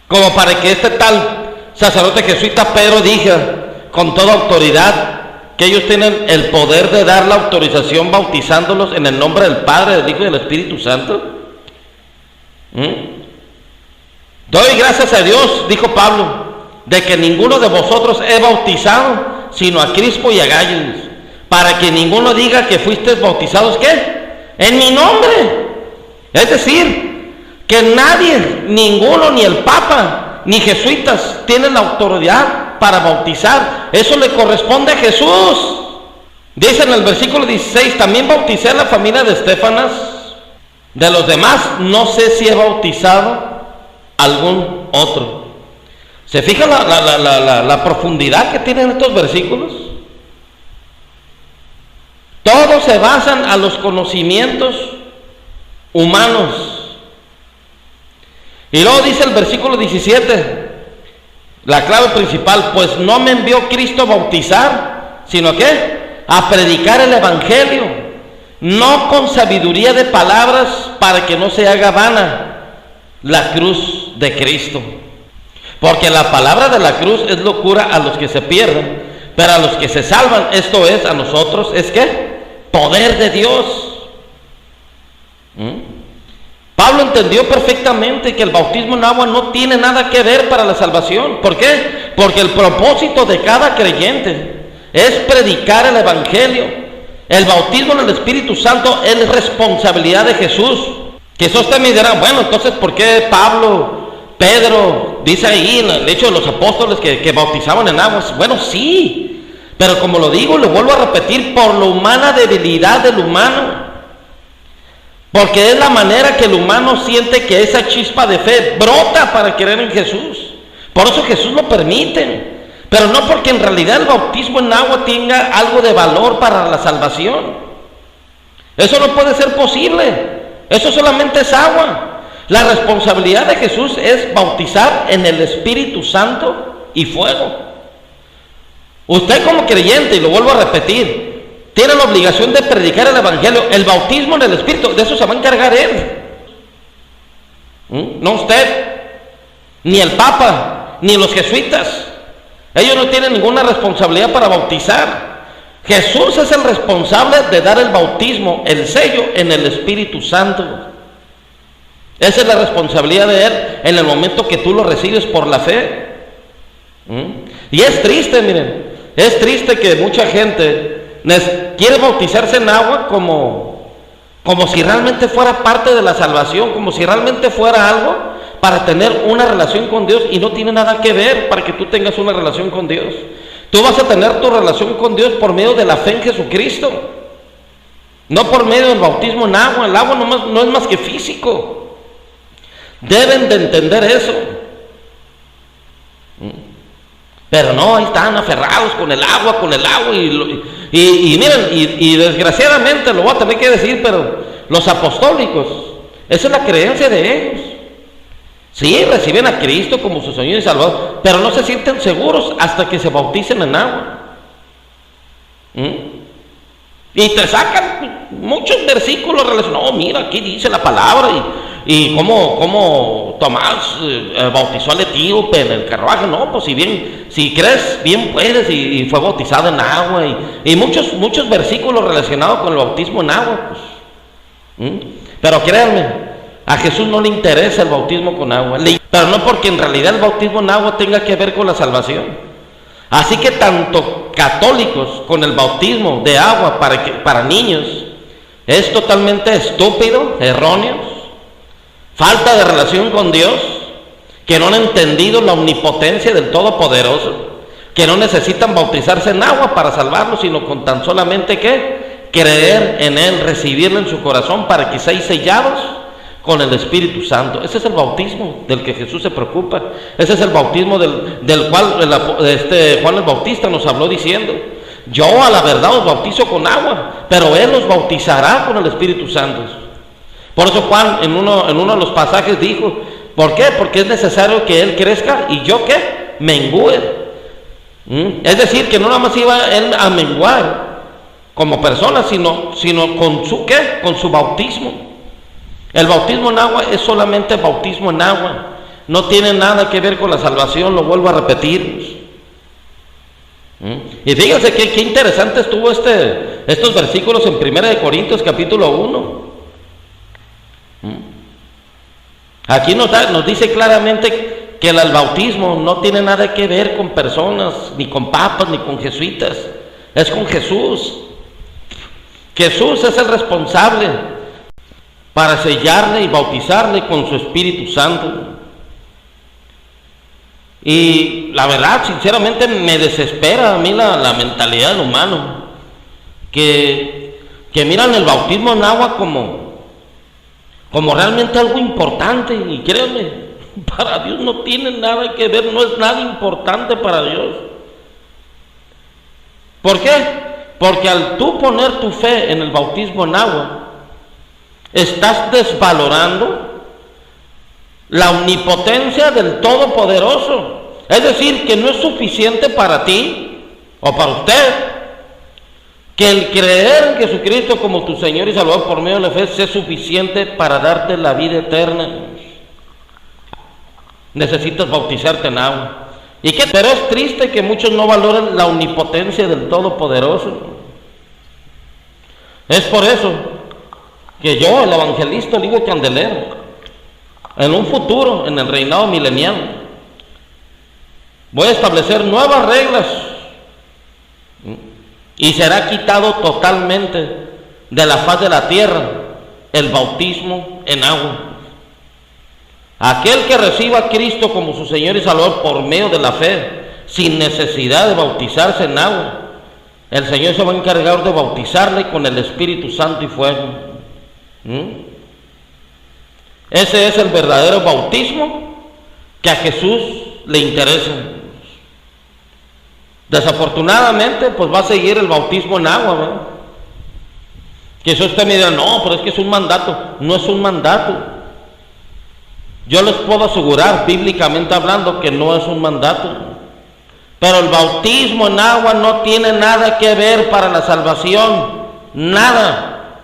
Como para que este tal sacerdote jesuita Pedro diga con toda autoridad que ellos tienen el poder de dar la autorización bautizándolos en el nombre del Padre, del Hijo y del Espíritu Santo. Doy gracias a Dios, dijo Pablo, de que ninguno de vosotros he bautizado, sino a Crispo y a Gayus, para que ninguno diga que fuisteis bautizados, ¿qué? En mi nombre. Es decir, que nadie, ninguno, ni el Papa, ni jesuitas tienen la autoridad para bautizar. Eso le corresponde a Jesús. Dice en el versículo 16, también bauticé a la familia de Estéfanas. De los demás, no sé si he bautizado algún otro. ¿Se fija la profundidad que tienen estos versículos? Todos se basan a los conocimientos humanos. Y luego dice el versículo 17, la clave principal, pues no me envió Cristo a bautizar, sino ¿qué? A predicar el evangelio, no con sabiduría de palabras, para que no se haga vana la cruz de Cristo. Porque la palabra de la cruz es locura a los que se pierden, pero a los que se salvan, esto es, a nosotros, ¿es qué? Poder de Dios. Pablo entendió perfectamente que el bautismo en agua no tiene nada que ver para la salvación. ¿Por qué? Porque el propósito de cada creyente es predicar el evangelio. El bautismo en el Espíritu Santo es responsabilidad de Jesús. Quizás usted me dirá, bueno, entonces ¿por qué Pablo, Pedro, dice ahí en el hecho de los apóstoles que bautizaban en aguas? Bueno, sí, pero como lo digo, lo vuelvo a repetir, por la humana debilidad del humano. Porque es la manera que el humano siente que esa chispa de fe brota para creer en Jesús. Por eso Jesús lo permite. Pero no porque en realidad el bautismo en agua tenga algo de valor para la salvación. Eso no puede ser posible. Eso solamente es agua. La responsabilidad de Jesús es bautizar en el Espíritu Santo y fuego. Usted como creyente, y lo vuelvo a repetir, tiene la obligación de predicar el evangelio. El bautismo en el Espíritu, de eso se va a encargar Él. No usted, ni el Papa, ni los jesuitas. Ellos no tienen ninguna responsabilidad para bautizar. Jesús es el responsable de dar el bautismo, el sello en el Espíritu Santo. Esa es la responsabilidad de Él en el momento que tú lo recibes por la fe. Y es triste, miren, es triste que mucha gente quiere bautizarse en agua como si realmente fuera parte de la salvación, como si realmente fuera algo para tener una relación con Dios, y no tiene nada que ver para que tú tengas una relación con Dios. Tú vas a tener tu relación con Dios por medio de la fe en Jesucristo, no por medio del bautismo en agua. El agua no es más que físico. Deben de entender eso. Pero no, ahí están aferrados con el agua, y miren, y desgraciadamente lo voy a tener que decir, pero los apostólicos, esa es la creencia de ellos. Sí, reciben a Cristo como su Señor y Salvador, pero no se sienten seguros hasta que se bauticen en agua. Y te sacan muchos versículos relacionados. No, mira, aquí dice la palabra, y cómo Tomás bautizó al etíope en el carruaje. No, pues si crees, bien puedes, y fue bautizado en agua, y muchos versículos relacionados con el bautismo en agua, pues. Pero créanme, a Jesús no le interesa el bautismo con agua, pero no porque en realidad el bautismo en agua tenga que ver con la salvación. Así que tanto católicos con el bautismo de agua para niños es totalmente estúpido, erróneo, falta de relación con Dios, que no han entendido la omnipotencia del Todopoderoso, que no necesitan bautizarse en agua para salvarlos, sino con tan solamente que creer en Él, recibirlo en su corazón para que sean sellados con el Espíritu Santo. Ese es el bautismo del que Jesús se preocupa. Ese es el bautismo del cual Juan el Bautista nos habló diciendo: yo a la verdad os bautizo con agua, pero Él os bautizará con el Espíritu Santo. Por eso Juan en uno de los pasajes dijo: ¿por qué? Porque es necesario que Él crezca y yo ¿qué? Mengüe. Es decir, que no nada más iba Él a menguar como persona, sino con su ¿qué? Con su bautismo. El bautismo en agua es solamente bautismo en agua, no tiene nada que ver con la salvación, lo vuelvo a repetir. Y fíjense qué interesante estuvo estos versículos en 1 Corintios capítulo 1. Aquí nos dice claramente que el bautismo no tiene nada que ver con personas, ni con papas, ni con jesuitas, es con Jesús. Jesús es el responsable para sellarle y bautizarle con su Espíritu Santo. Y la verdad, sinceramente, me desespera a mí la mentalidad del humano, que miran el bautismo en agua como realmente algo importante. Y créanme, para Dios no tiene nada que ver, no es nada importante para Dios. ¿Por qué? Porque al tú poner tu fe en el bautismo en agua, estás desvalorando la omnipotencia del Todopoderoso. Es decir, que no es suficiente para ti o para usted que el creer en Jesucristo como tu Señor y Salvador por medio de la fe sea suficiente para darte la vida eterna. Necesitas bautizarte en agua. Pero es triste que muchos no valoren la omnipotencia del Todopoderoso. Es por eso que yo, el evangelista Olivo Candelero, en un futuro, en el reinado milenial, voy a establecer nuevas reglas y será quitado totalmente de la faz de la tierra el bautismo en agua. Aquel que reciba a Cristo como su Señor y Salvador por medio de la fe, sin necesidad de bautizarse en agua, el Señor se va a encargar de bautizarle con el Espíritu Santo y fuego. Ese es el verdadero bautismo que a Jesús le interesa. Desafortunadamente, pues va a seguir el bautismo en agua, ¿verdad? Quizás usted me dirá, no, pero es que es un mandato. No es un mandato. Yo les puedo asegurar, bíblicamente hablando, que no es un mandato. Pero el bautismo en agua no tiene nada que ver para la salvación. Nada.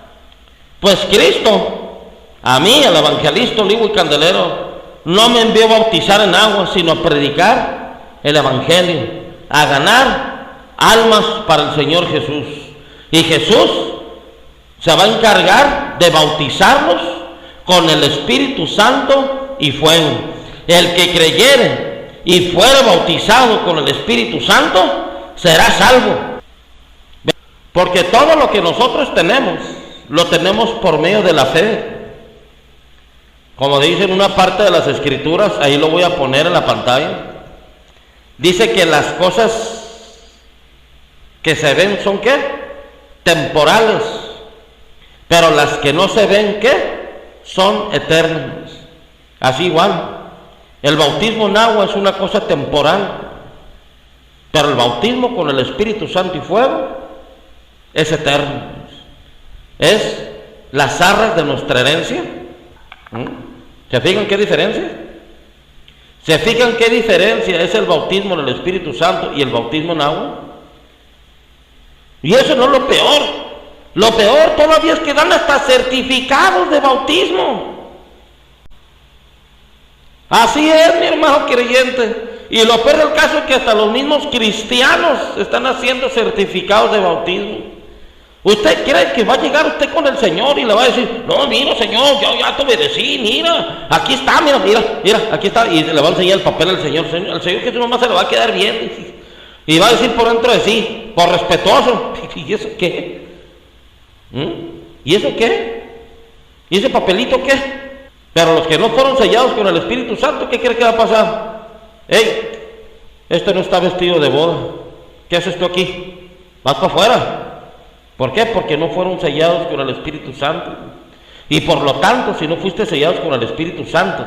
Pues Cristo, a mí, el evangelista Olivo y Candelero, no me envió a bautizar en agua, sino a predicar el evangelio, a ganar almas para el Señor Jesús. Y Jesús se va a encargar de bautizarlos con el Espíritu Santo y fuego. El que creyere y fuere bautizado con el Espíritu Santo será salvo. Porque todo lo que nosotros tenemos, lo tenemos por medio de la fe. Como dice en una parte de las Escrituras, ahí lo voy a poner en la pantalla, dice que las cosas que se ven son ¿qué? Temporales, pero las que no se ven ¿qué? Son eternas. Así igual, el bautismo en agua es una cosa temporal, pero el bautismo con el Espíritu Santo y fuego es eterno. Es las arras de nuestra herencia. ¿Se fijan qué diferencia? ¿Se fijan qué diferencia es el bautismo en el Espíritu Santo y el bautismo en agua? Y eso no es lo peor. Lo peor todavía es que dan hasta certificados de bautismo. Así es, mi hermano creyente. Y lo peor del caso es que hasta los mismos cristianos están haciendo certificados de bautismo. ¿Usted cree que va a llegar usted con el Señor y le va a decir, no, mira, Señor, yo ya te obedecí, mira, aquí está, mira, aquí está, y le va a enseñar el papel al Señor, el Señor Jesús nomás se le va a quedar bien, y va a decir por dentro de sí, por respetuoso, ¿y eso qué? ¿Y eso qué? ¿Y ese papelito qué? Pero los que no fueron sellados con el Espíritu Santo, ¿qué cree que va a pasar? ¡Ey! Este no está vestido de boda, ¿qué haces tú aquí? Vas para afuera. ¿Por qué? Porque no fueron sellados con el Espíritu Santo. Y por lo tanto, si no fuiste sellados con el Espíritu Santo,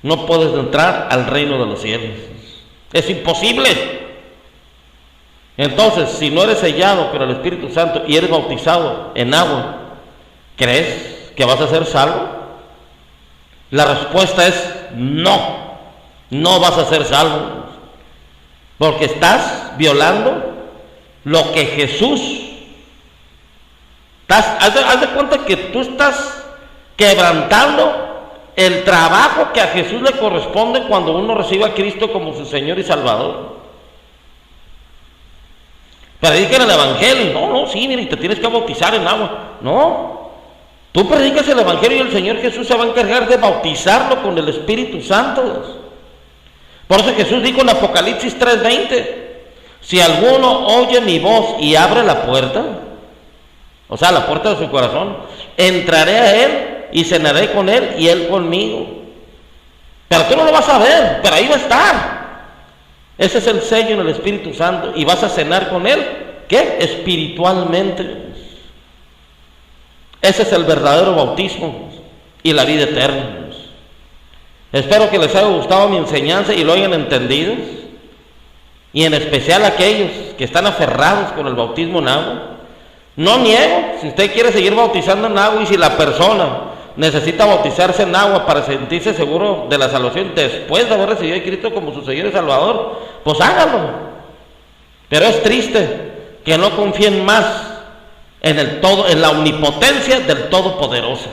no puedes entrar al reino de los cielos. Es imposible. Entonces, si no eres sellado con el Espíritu Santo y eres bautizado en agua, ¿crees que vas a ser salvo? La respuesta es no. No vas a ser salvo. Porque estás violando lo que Jesús, haz de cuenta que tú estás quebrantando el trabajo que a Jesús le corresponde cuando uno recibe a Cristo como su Señor y Salvador. Predican el Evangelio, no, sí, mira, y te tienes que bautizar en agua. No, tú predicas el Evangelio y el Señor Jesús se va a encargar de bautizarlo con el Espíritu Santo. Por eso Jesús dijo en Apocalipsis 3:20, si alguno oye mi voz y abre la puerta, o sea, la puerta de su corazón, entraré a él y cenaré con él y él conmigo. Pero tú no lo vas a ver, pero ahí va a estar. Ese es el sello en el Espíritu Santo. Y vas a cenar con Él, ¿qué? Espiritualmente. Ese es el verdadero bautismo y la vida eterna. Espero que les haya gustado mi enseñanza y lo hayan entendido. Y en especial aquellos que están aferrados con el bautismo en agua. No niego, si usted quiere seguir bautizando en agua y si la persona necesita bautizarse en agua para sentirse seguro de la salvación después de haber recibido a Cristo como su Señor y Salvador, pues hágalo. Pero es triste que no confíen más en la omnipotencia del Todopoderoso.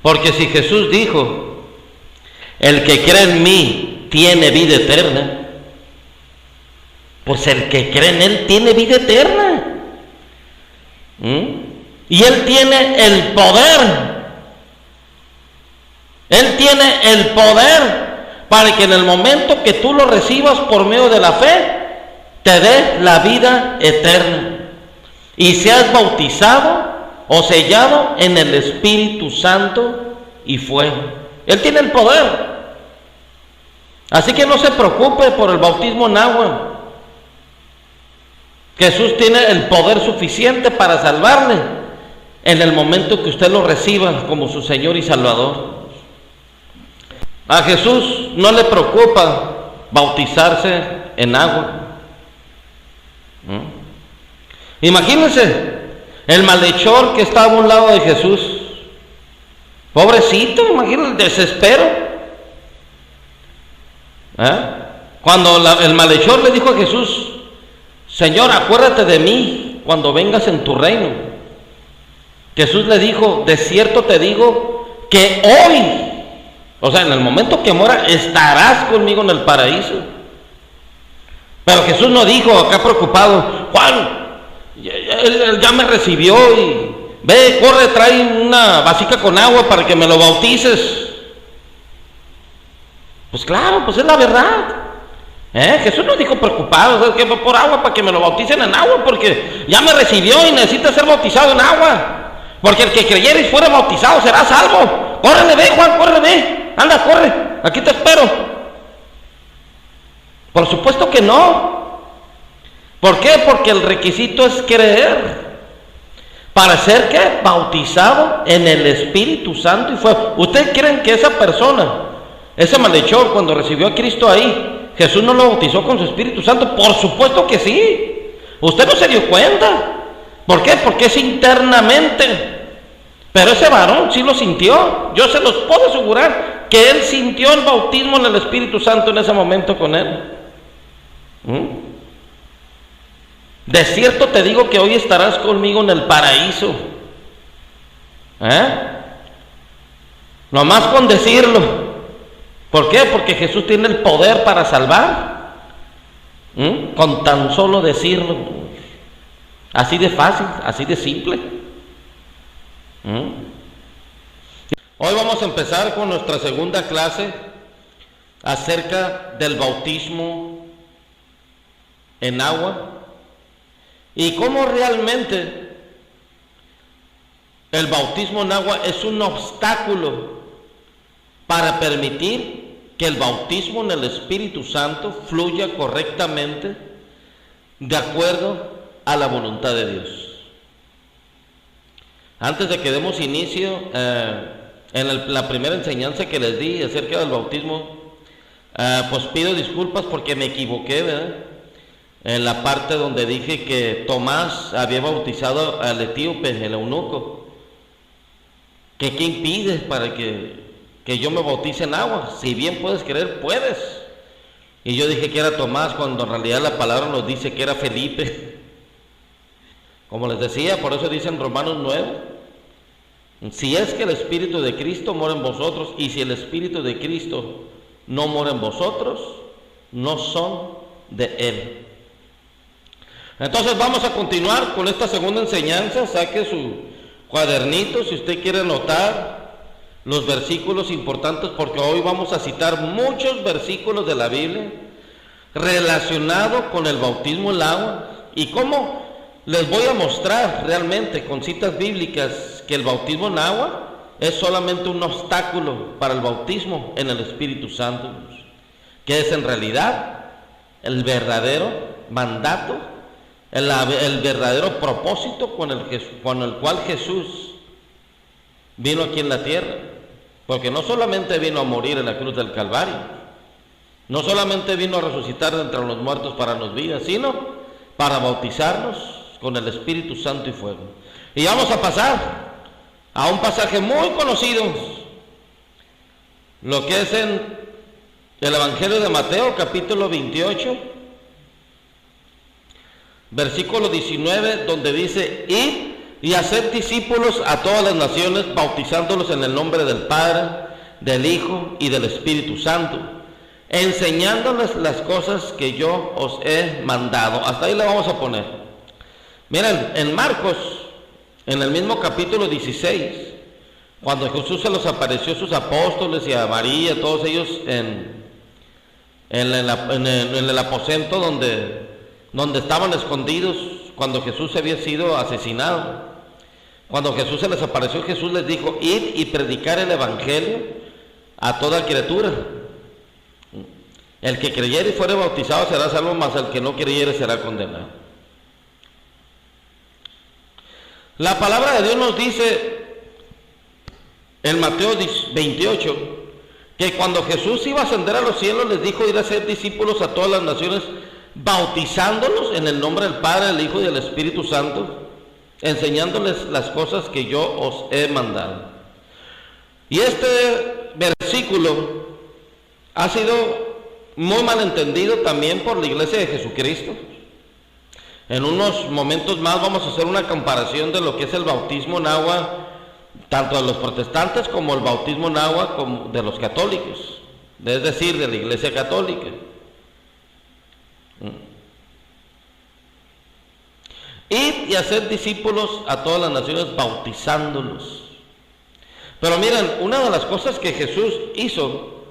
Porque si Jesús dijo, el que cree en mí tiene vida eterna, pues el que cree en Él tiene vida eterna. Y Él tiene el poder. Él tiene el poder para que en el momento que tú lo recibas por medio de la fe, te dé la vida eterna. Y seas bautizado o sellado en el Espíritu Santo y fuego. Él tiene el poder. Así que no se preocupe por el bautismo en agua. Jesús tiene el poder suficiente para salvarle en el momento que usted lo reciba como su Señor y Salvador. A Jesús no le preocupa bautizarse en agua. Imagínense el malhechor que estaba a un lado de Jesús. Pobrecito, imagínense el desespero. Cuando el malhechor le dijo a Jesús, Señor, acuérdate de mí cuando vengas en tu reino. Jesús le dijo, de cierto te digo que hoy, o sea, en el momento que muera, estarás conmigo en el paraíso. Pero Jesús no dijo acá preocupado, Juan, él ya me recibió y ve, corre, trae una vasija con agua para que me lo bautices. Pues claro, pues es la verdad. Jesús no dijo preocupado, ¿sabes qué? Por agua para que me lo bauticen en agua, porque ya me recibió y necesita ser bautizado en agua. Porque el que creyera y fuera bautizado será salvo. Córrele, ve, Juan, córrele, ve. Anda, corre, aquí te espero. Por supuesto que no. ¿Por qué? Porque el requisito es creer. Para ser, ¿qué? Bautizado en el Espíritu Santo y fuego. ¿Ustedes creen que esa persona, ese malhechor, cuando recibió a Cristo ahí, Jesús no lo bautizó con su Espíritu Santo? Por supuesto que sí. Usted no se dio cuenta. ¿Por qué? Porque es internamente. Pero ese varón sí lo sintió. Yo se los puedo asegurar que él sintió el bautismo en el Espíritu Santo en ese momento con él. De cierto te digo que hoy estarás conmigo en el paraíso. Nomás con decirlo. ¿Por qué? Porque Jesús tiene el poder para salvar. Con tan solo decirlo. Así de fácil, así de simple. Hoy vamos a empezar con nuestra segunda clase acerca del bautismo en agua y cómo realmente el bautismo en agua es un obstáculo para permitir que el bautismo en el Espíritu Santo fluya correctamente de acuerdo a la voluntad de Dios. Antes de que demos inicio en la primera enseñanza que les di acerca del bautismo, pues pido disculpas porque me equivoqué, ¿verdad? En la parte donde dije que Tomás había bautizado al etíope, el eunuco. ¿Qué impide para que yo me bautice en agua? Si bien puedes creer, puedes. Y yo dije que era Tomás cuando en realidad la palabra nos dice que era Felipe. Como les decía, por eso dice en Romanos 9, si es que el Espíritu de Cristo mora en vosotros, y si el Espíritu de Cristo no mora en vosotros, no son de Él. Entonces vamos a continuar con esta segunda enseñanza. Saque su cuadernito si usted quiere anotar los versículos importantes, porque hoy vamos a citar muchos versículos de la Biblia relacionados con el bautismo en el agua y cómo les voy a mostrar realmente con citas bíblicas que el bautismo en agua es solamente un obstáculo para el bautismo en el Espíritu Santo, que es en realidad el verdadero mandato, el verdadero propósito con el cual Jesús vino aquí en la tierra. Porque no solamente vino a morir en la cruz del Calvario, no solamente vino a resucitar de entre los muertos para darnos vida, sino para bautizarnos con el Espíritu Santo y fuego. Y vamos a pasar a un pasaje muy conocido, lo que es en el Evangelio de Mateo, capítulo 28, versículo 19, donde dice: id y haced discípulos a todas las naciones, bautizándolos en el nombre del Padre, del Hijo y del Espíritu Santo, enseñándoles las cosas que yo os he mandado. Hasta ahí le vamos a poner. Miren, en Marcos, en el mismo capítulo 16, cuando Jesús se los apareció a sus apóstoles y a María, todos ellos en el aposento donde estaban escondidos cuando Jesús había sido asesinado. Cuando Jesús se les apareció, Jesús les dijo: id y predicar el Evangelio a toda criatura. El que creyere y fuere bautizado será salvo, mas el que no creyere será condenado. La palabra de Dios nos dice en Mateo 28 que cuando Jesús iba a ascender a los cielos, les dijo ir a ser discípulos a todas las naciones, bautizándolos en el nombre del Padre, del Hijo y del Espíritu Santo, enseñándoles las cosas que yo os he mandado. Y este versículo ha sido muy mal entendido también por la Iglesia de Jesucristo. En unos momentos más vamos a hacer una comparación de lo que es el bautismo en agua, tanto de los protestantes como el bautismo en agua de los católicos, es decir, de la Iglesia Católica. Id y hacer discípulos a todas las naciones, bautizándolos. Pero miren, una de las cosas que Jesús hizo,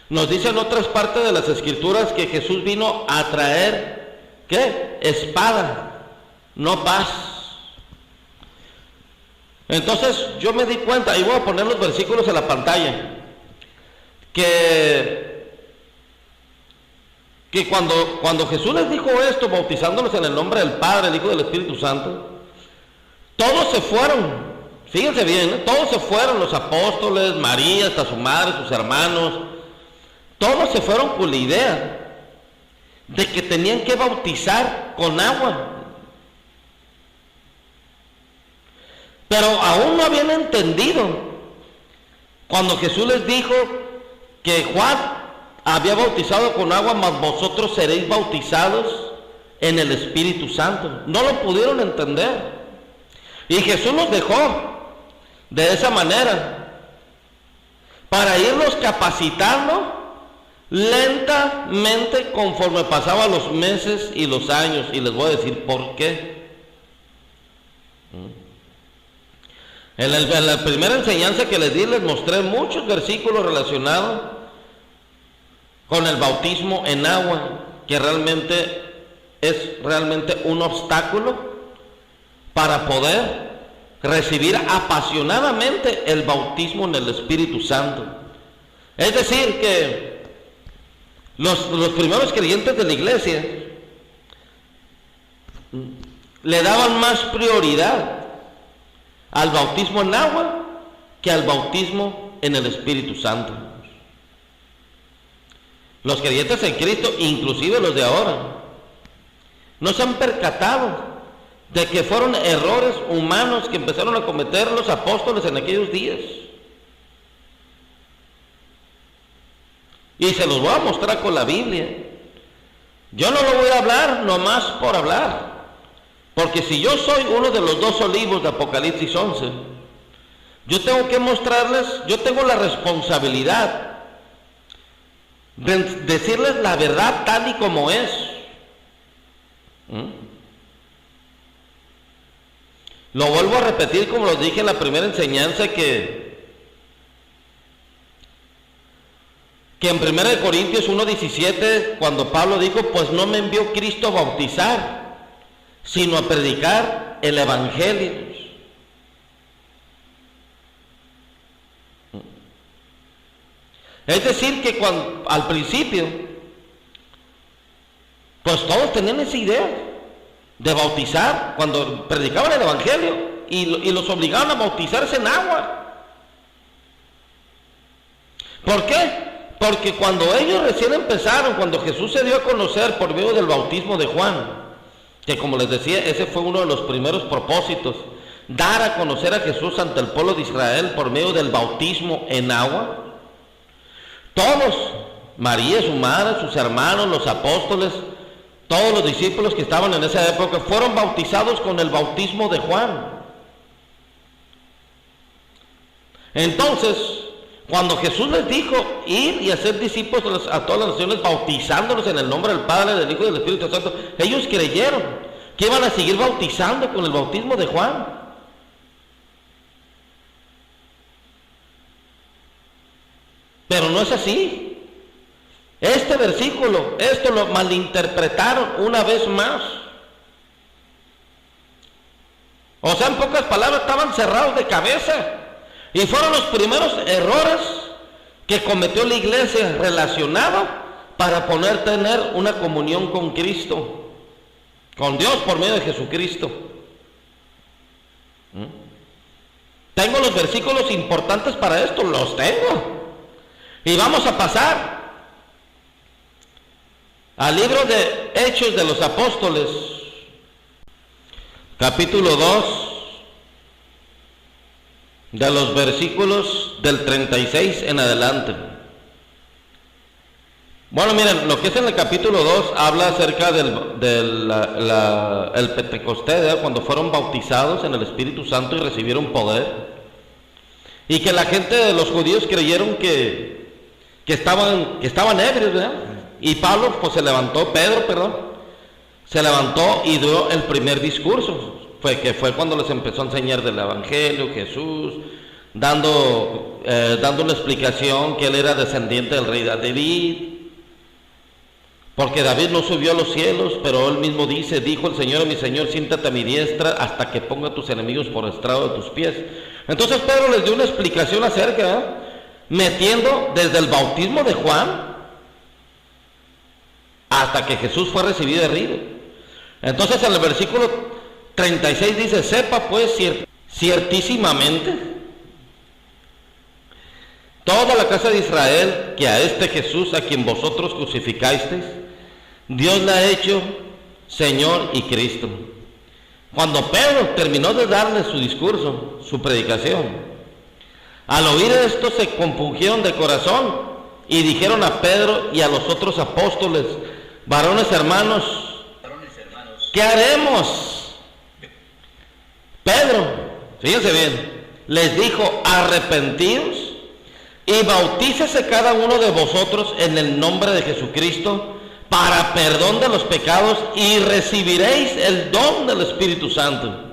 nos dice en otras partes de las Escrituras que Jesús vino a traer, ¿qué? Espada, no paz. Entonces yo me di cuenta, y voy a poner los versículos en la pantalla, que cuando Jesús les dijo esto, bautizándolos en el nombre del Padre, del Hijo y del Espíritu Santo, todos se fueron, fíjense bien, todos se fueron, los apóstoles, María, hasta su madre, sus hermanos, todos se fueron con la idea de que tenían que bautizar con agua. Pero aún no habían entendido cuando Jesús les dijo que Juan había bautizado con agua, mas vosotros seréis bautizados en el Espíritu Santo. No lo pudieron entender. Y Jesús los dejó de esa manera para irlos capacitando lentamente conforme pasaban los meses y los años. Y les voy a decir por qué. En la primera enseñanza que les di, les mostré muchos versículos relacionados con el bautismo en agua, que es realmente un obstáculo para poder recibir apasionadamente el bautismo en el Espíritu Santo. Es decir, que los primeros creyentes de la iglesia le daban más prioridad al bautismo en agua que al bautismo en el Espíritu Santo. Los creyentes en Cristo, inclusive los de ahora, no se han percatado de que fueron errores humanos que empezaron a cometer los apóstoles en aquellos días. Y se los voy a mostrar con la Biblia. Yo no lo voy a hablar nomás por hablar, porque si yo soy uno de los 2 olivos de Apocalipsis 11, yo tengo que mostrarles, yo tengo la responsabilidad de decirles la verdad tal y como es. Lo vuelvo a repetir como lo dije en la primera enseñanza, que en 1 Corintios 1:17, cuando Pablo dijo, pues no me envió Cristo a bautizar, sino a predicar el Evangelio. Es decir, que al principio, pues todos tenían esa idea de bautizar cuando predicaban el Evangelio y los obligaban a bautizarse en agua. ¿Por qué? Porque cuando ellos recién empezaron, cuando Jesús se dio a conocer por medio del bautismo de Juan, que como les decía, ese fue uno de los primeros propósitos, dar a conocer a Jesús ante el pueblo de Israel por medio del bautismo en agua. Todos, María, su madre, sus hermanos, los apóstoles, todos los discípulos que estaban en esa época fueron bautizados con el bautismo de Juan. Entonces, cuando Jesús les dijo ir y hacer discípulos a todas las naciones, bautizándolos en el nombre del Padre, del Hijo y del Espíritu Santo, ellos creyeron que iban a seguir bautizando con el bautismo de Juan. Pero no es así. Este versículo, esto lo malinterpretaron una vez más. O sea, en pocas palabras, estaban cerrados de cabeza. Y fueron los primeros errores que cometió la iglesia relacionada para poder tener una comunión con Cristo, con Dios por medio de Jesucristo. Tengo los versículos importantes para esto, los tengo. Y vamos a pasar al libro de Hechos de los Apóstoles, capítulo 2, de los versículos del 36 en adelante. Bueno, miren, lo que es en el capítulo 2 habla acerca del Pentecostés, cuando fueron bautizados en el Espíritu Santo y recibieron poder, y que la gente de los judíos creyeron que estaban ebrios, ¿verdad? Y Pedro se levantó y dio el primer discurso. Fue cuando les empezó a enseñar del Evangelio, Jesús, dando una explicación que él era descendiente del rey David, porque David no subió a los cielos, pero él mismo dijo el Señor a mi Señor, siéntate a mi diestra hasta que ponga a tus enemigos por estrado de tus pies. Entonces Pedro les dio una explicación acerca, metiendo desde el bautismo de Juan hasta que Jesús fue recibido de arriba. Entonces en el versículo 36 dice, sepa pues ciertísimamente toda la casa de Israel que a este Jesús a quien vosotros crucificasteis, Dios le ha hecho Señor y Cristo. Cuando Pedro terminó de darle su discurso, su predicación, al oír esto se compungieron de corazón y dijeron a Pedro y a los otros apóstoles, varones hermanos, ¿qué haremos? Pedro, fíjense bien, les dijo, arrepentidos y bautícese cada uno de vosotros en el nombre de Jesucristo para perdón de los pecados y recibiréis el don del Espíritu Santo.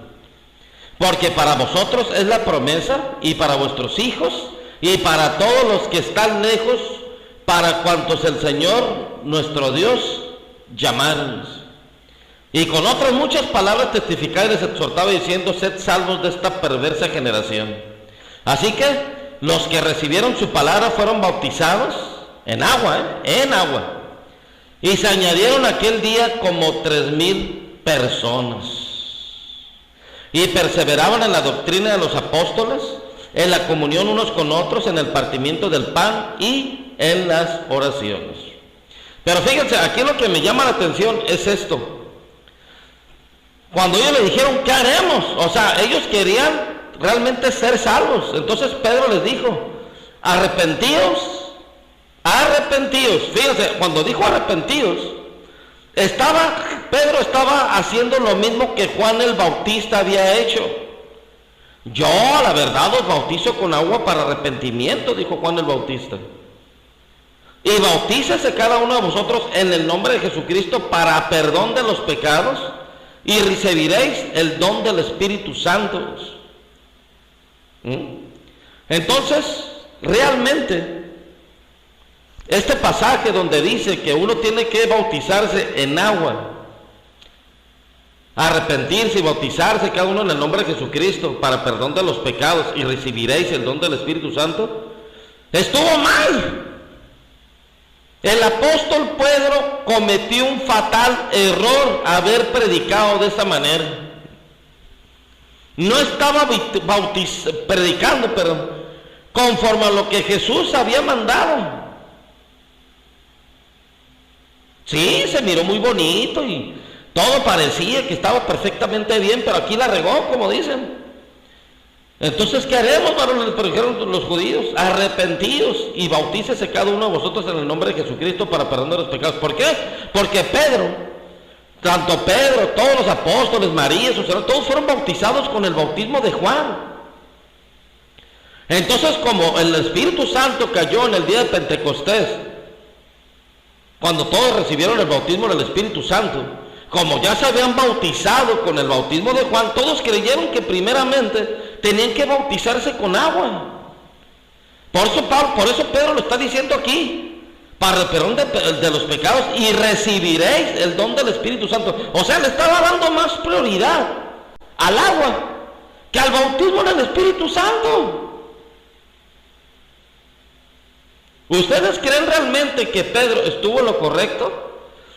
Porque para vosotros es la promesa y para vuestros hijos y para todos los que están lejos, para cuantos el Señor nuestro Dios llamaron. Y con otras muchas palabras testificaba y les exhortaba diciendo, sed salvos de esta perversa generación. Así que los que recibieron su palabra fueron bautizados en agua, en agua. Y se añadieron aquel día como 3,000 personas. Y perseveraban en la doctrina de los apóstoles, en la comunión unos con otros, en el partimiento del pan y en las oraciones. Pero fíjense, aquí lo que me llama la atención es esto. Cuando ellos le dijeron, ¿qué haremos? O sea, ellos querían realmente ser salvos. Entonces Pedro les dijo, arrepentidos. Fíjense, cuando dijo arrepentidos, Pedro estaba haciendo lo mismo que Juan el Bautista había hecho. Yo, la verdad, os bautizo con agua para arrepentimiento, dijo Juan el Bautista. Y bautícese cada uno de vosotros en el nombre de Jesucristo para perdón de los pecados y recibiréis el don del Espíritu Santo. Entonces, realmente, este pasaje donde dice que uno tiene que bautizarse en agua, arrepentirse y bautizarse cada uno en el nombre de Jesucristo para perdón de los pecados y recibiréis el don del Espíritu Santo, estuvo mal. El apóstol Pedro cometió un fatal error haber predicado de esa manera. No estaba predicando, conforme a lo que Jesús había mandado. Sí, se miró muy bonito y todo parecía que estaba perfectamente bien, pero aquí la regó, como dicen. Entonces, ¿qué haremos, varones? Pero dijeron los judíos: arrepentidos y bautícese cada uno de vosotros en el nombre de Jesucristo para perdón de los pecados. ¿Por qué? Porque tanto Pedro, todos los apóstoles, María, sus hermanos, todos fueron bautizados con el bautismo de Juan. Entonces, como el Espíritu Santo cayó en el día de Pentecostés, cuando todos recibieron el bautismo del Espíritu Santo, como ya se habían bautizado con el bautismo de Juan, todos creyeron que primeramente tenían que bautizarse con agua. Por eso Pedro lo está diciendo aquí: para el perdón de los pecados, y recibiréis el don del Espíritu Santo. O sea, le estaba dando más prioridad al agua que al bautismo del Espíritu Santo. ¿Ustedes creen realmente que Pedro estuvo en lo correcto?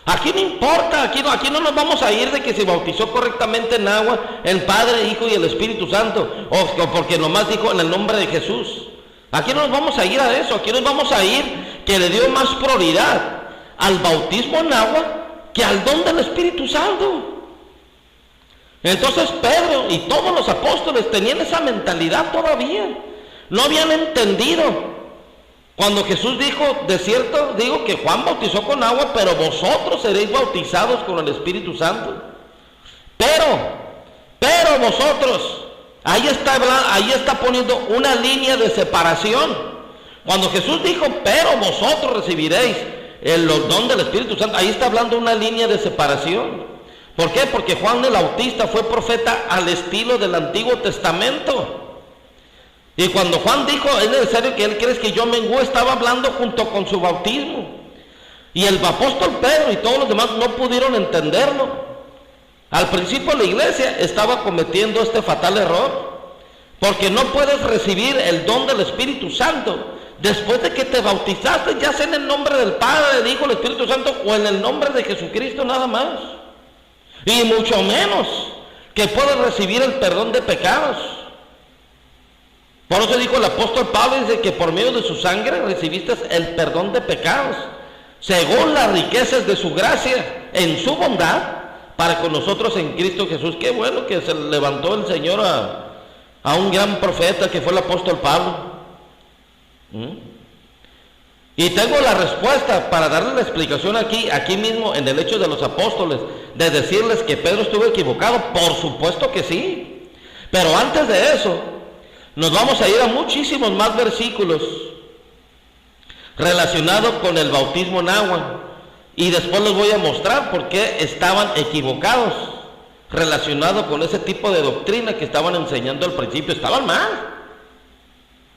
Aquí no importa, aquí no nos vamos a ir de que se bautizó correctamente en agua el Padre, Hijo y el Espíritu Santo, o porque nomás dijo en el nombre de Jesús. Aquí no nos vamos a ir a eso, aquí nos vamos a ir que le dio más prioridad al bautismo en agua que al don del Espíritu Santo. Entonces Pedro y todos los apóstoles tenían esa mentalidad todavía, no habían entendido. Cuando Jesús dijo: de cierto digo que Juan bautizó con agua, pero vosotros seréis bautizados con el Espíritu Santo. Pero vosotros, ahí está poniendo una línea de separación. Cuando Jesús dijo: pero vosotros recibiréis el don del Espíritu Santo, ahí está hablando una línea de separación. ¿Por qué? Porque Juan el Bautista fue profeta al estilo del Antiguo Testamento. Y cuando Juan dijo: es necesario que él crezca y yo mengüe, estaba hablando junto con su bautismo. Y el apóstol Pedro y todos los demás no pudieron entenderlo. Al principio la iglesia estaba cometiendo este fatal error, porque no puedes recibir el don del Espíritu Santo después de que te bautizaste, ya sea en el nombre del Padre, del Hijo, del Espíritu Santo, o en el nombre de Jesucristo nada más. Y mucho menos que puedes recibir el perdón de pecados. Por eso dijo el apóstol Pablo, dice que por medio de su sangre recibiste el perdón de pecados, según las riquezas de su gracia, en su bondad, para con nosotros en Cristo Jesús. Qué bueno que se levantó el Señor a un gran profeta que fue el apóstol Pablo. Y tengo la respuesta para darle la explicación aquí mismo en el Hechos de los Apóstoles, de decirles que Pedro estuvo equivocado. Por supuesto que sí, pero antes de eso nos vamos a ir a muchísimos más versículos relacionados con el bautismo en agua, y después les voy a mostrar por qué estaban equivocados relacionado con ese tipo de doctrina que estaban enseñando al principio. Estaban mal.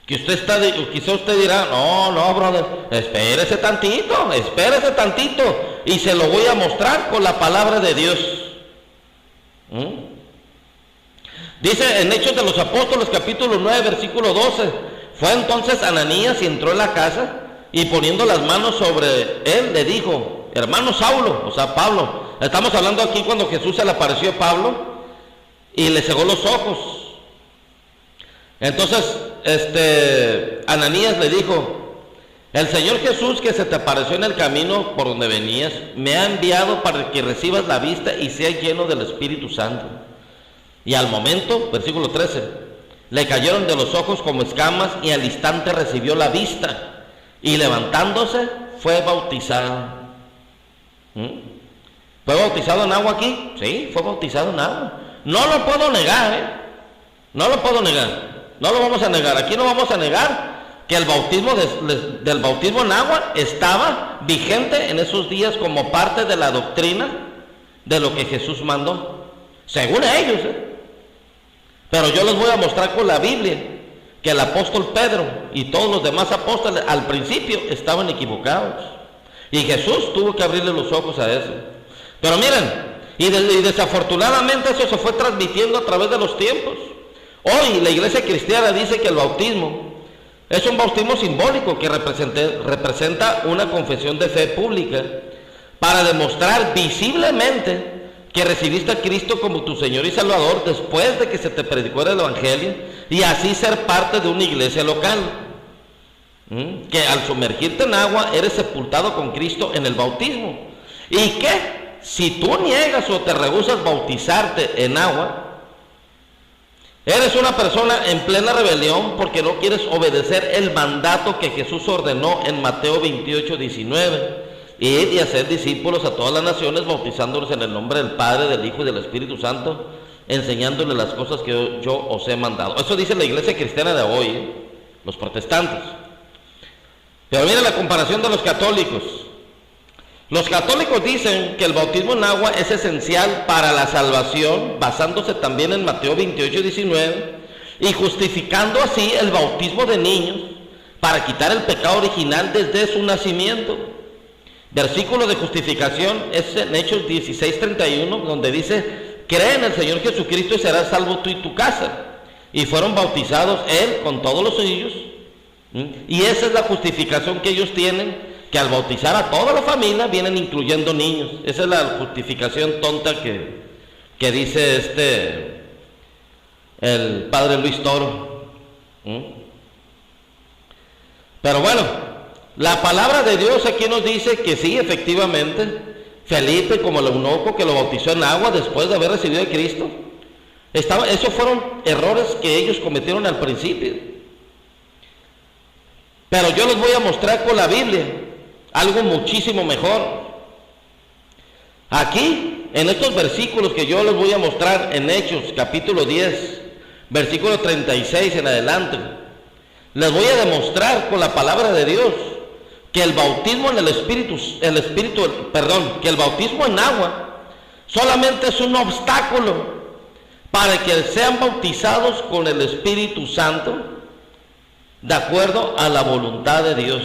Quizá usted dirá: no, brother, espérese tantito, y se lo voy a mostrar con la palabra de Dios. Dice en Hechos de los Apóstoles, capítulo 9, versículo 12: fue entonces Ananías y entró en la casa, y poniendo las manos sobre él, le dijo: hermano Saulo, o sea, Pablo. Estamos hablando aquí cuando Jesús se le apareció a Pablo y le cegó los ojos. Entonces, Ananías le dijo: el Señor Jesús, que se te apareció en el camino por donde venías, me ha enviado para que recibas la vista y seas lleno del Espíritu Santo. Y al momento, versículo 13, le cayeron de los ojos como escamas, y al instante recibió la vista, y levantándose fue bautizado. ¿Fue bautizado en agua aquí? Sí, fue bautizado en agua. No lo puedo negar, no lo puedo negar, no lo vamos a negar. Aquí no vamos a negar que el bautismo del bautismo en agua estaba vigente en esos días como parte de la doctrina de lo que Jesús mandó, según ellos. Pero yo les voy a mostrar con la Biblia que el apóstol Pedro y todos los demás apóstoles al principio estaban equivocados, y Jesús tuvo que abrirle los ojos a eso. Pero miren, y desafortunadamente eso se fue transmitiendo a través de los tiempos. Hoy la iglesia cristiana dice que el bautismo Es un bautismo simbólico que representa una confesión de fe pública para demostrar visiblemente que recibiste a Cristo como tu Señor y Salvador después de que se te predicó el Evangelio, y así ser parte de una iglesia local. Que al sumergirte en agua eres sepultado con Cristo en el bautismo, y que si tú niegas o te rehusas bautizarte en agua, eres una persona en plena rebelión porque no quieres obedecer el mandato que Jesús ordenó en Mateo 28:19, ir y hacer discípulos a todas las naciones, bautizándolos en el nombre del Padre, del Hijo y del Espíritu Santo, enseñándoles las cosas que yo os he mandado. Eso dice la iglesia cristiana de hoy, los protestantes. Pero mira la comparación de los católicos. Los católicos dicen que el bautismo en agua es esencial para la salvación, basándose también en Mateo 28:19, y justificando así el bautismo de niños para quitar el pecado original desde su nacimiento. Versículo de justificación es en Hechos 16:31, donde dice: cree en el Señor Jesucristo y serás salvo tú y tu casa. Y fueron bautizados él con todos los suyos. Y esa es la justificación que ellos tienen, que al bautizar a toda la familia vienen incluyendo niños. Esa es la justificación tonta que dice el padre Luis Toro. Pero bueno, la palabra de Dios aquí nos dice que sí, efectivamente, Felipe, como el eunuco que lo bautizó en agua después de haber recibido a Cristo, esos fueron errores que ellos cometieron al principio. Pero yo les voy a mostrar con la Biblia algo muchísimo mejor. Aquí, en estos versículos que yo les voy a mostrar en Hechos, capítulo 10, versículo 36 en adelante, les voy a demostrar con la palabra de Dios que el bautismo en que el bautismo en agua solamente es un obstáculo para que sean bautizados con el Espíritu Santo de acuerdo a la voluntad de Dios.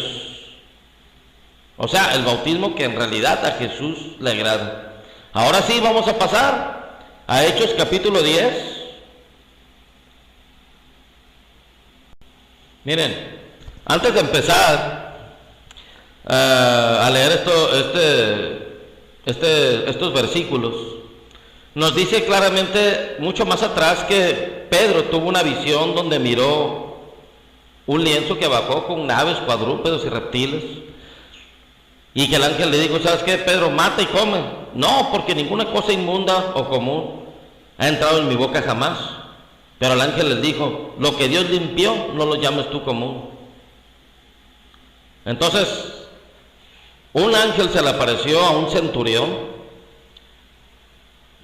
O sea, el bautismo que en realidad a Jesús le agrada. Ahora sí, vamos a pasar a Hechos capítulo 10. Miren, antes de empezar a leer estos versículos, nos dice claramente mucho más atrás que Pedro tuvo una visión donde miró un lienzo que bajó con naves, cuadrúpedos y reptiles, y que el ángel le dijo: ¿sabes qué, Pedro? Mata y come. No, porque ninguna cosa inmunda o común ha entrado en mi boca jamás. Pero el ángel les dijo: lo que Dios limpió, no lo llames tú común. Entonces, un ángel se le apareció a un centurión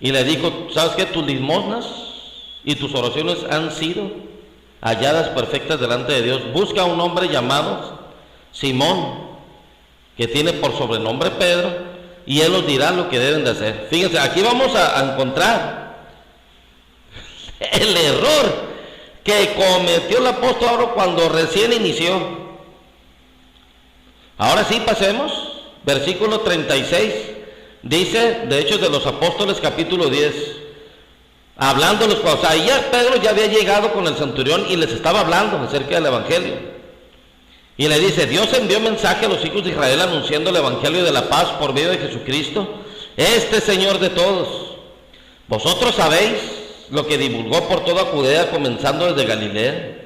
y le dijo: ¿sabes qué? Tus limosnas y tus oraciones han sido halladas perfectas delante de Dios. Busca a un hombre llamado Simón, que tiene por sobrenombre Pedro, y él os dirá lo que deben de hacer. Fíjense, aquí vamos a encontrar el error que cometió el apóstol Pablo cuando recién inició. Ahora sí, pasemos, versículo 36, dice de Hechos de los Apóstoles capítulo 10, hablándoles, o sea, ya Pedro ya había llegado con el centurión y les estaba hablando acerca del Evangelio. Y le dice: Dios envió mensaje a los hijos de Israel anunciando el Evangelio de la paz por medio de Jesucristo, este Señor de todos. Vosotros sabéis lo que divulgó por toda Judea, comenzando desde Galilea,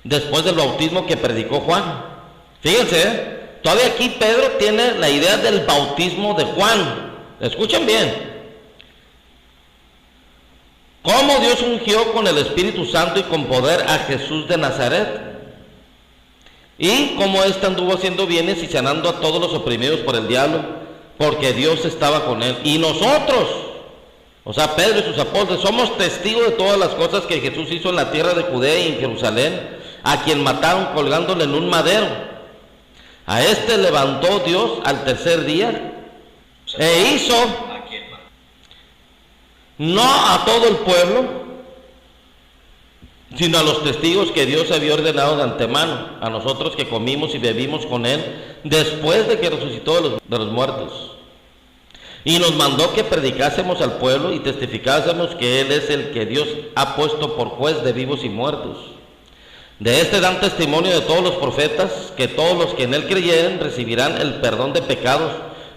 después del bautismo que predicó Juan. Fíjense, todavía aquí Pedro tiene la idea del bautismo de Juan. Escuchen bien. Cómo Dios ungió con el Espíritu Santo y con poder a Jesús de Nazaret, y cómo éste anduvo haciendo bienes y sanando a todos los oprimidos por el diablo, porque Dios estaba con él. Y nosotros, o sea, Pedro y sus apóstoles, somos testigos de todas las cosas que Jesús hizo en la tierra de Judea y en Jerusalén, a quien mataron colgándole en un madero. A este levantó Dios al tercer día e hizo, no a todo el pueblo, sino a los testigos que Dios había ordenado de antemano, a nosotros que comimos y bebimos con él después de que resucitó de los muertos. Y nos mandó que predicásemos al pueblo y testificásemos que él es el que Dios ha puesto por juez de vivos y muertos. De este dan testimonio de todos los profetas, que todos los que en él creyeren recibirán el perdón de pecados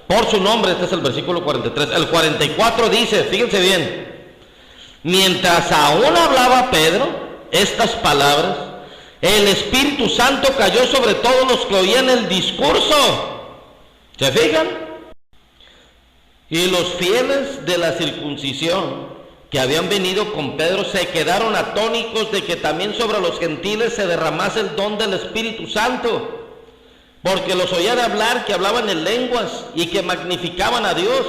por su nombre. Este es el versículo 43. El 44 dice, fíjense bien, mientras aún hablaba Pedro estas palabras, el Espíritu Santo cayó sobre todos los que oían el discurso. ¿Se fijan? Y los fieles de la circuncisión que habían venido con Pedro se quedaron atónitos de que también sobre los gentiles se derramase el don del Espíritu Santo, porque los oían hablar que hablaban en lenguas y que magnificaban a Dios.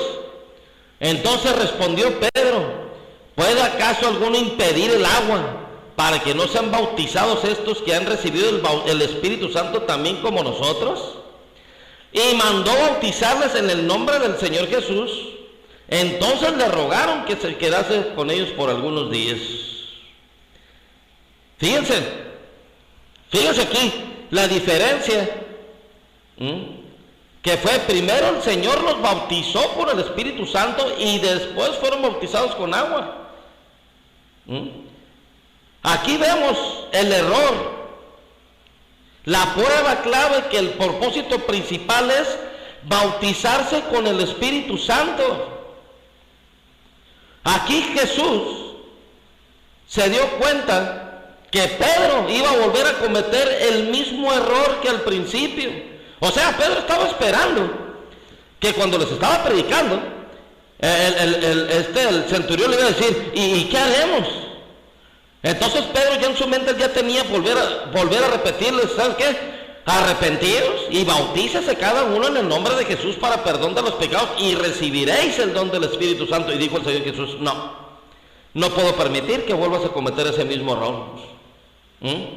Entonces respondió Pedro, ¿puede acaso alguno impedir el agua para que no sean bautizados estos que han recibido el Espíritu Santo también como nosotros? Y mandó bautizarles en el nombre del Señor Jesús. Entonces le rogaron que se quedase con ellos por algunos días. Fíjense aquí la diferencia, que fue primero el Señor los bautizó por el Espíritu Santo y después fueron bautizados con agua. Aquí vemos el error. La prueba clave que el propósito principal es bautizarse con el Espíritu Santo. Aquí Jesús se dio cuenta que Pedro iba a volver a cometer el mismo error que al principio. O sea, Pedro estaba esperando que cuando les estaba predicando, el centurión le iba a decir, ¿y qué haremos? Entonces Pedro ya en su mente ya tenía volver a repetirles, ¿sabes qué? Arrepentidos y bautícese cada uno en el nombre de Jesús para perdón de los pecados y recibiréis el don del Espíritu Santo. Y dijo el Señor Jesús, no puedo permitir que vuelvas a cometer ese mismo error.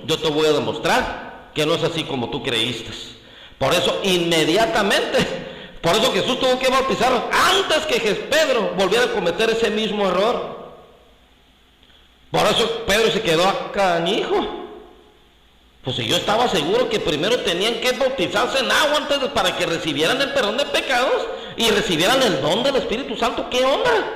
Yo te voy a demostrar que no es así como tú creíste. Por eso inmediatamente, por eso Jesús tuvo que bautizarlos antes que Pedro volviera a cometer ese mismo error. Por eso Pedro se quedó canijo. Pues si yo estaba seguro que primero tenían que bautizarse en agua antes para que recibieran el perdón de pecados y recibieran el don del Espíritu Santo. ¿Qué onda?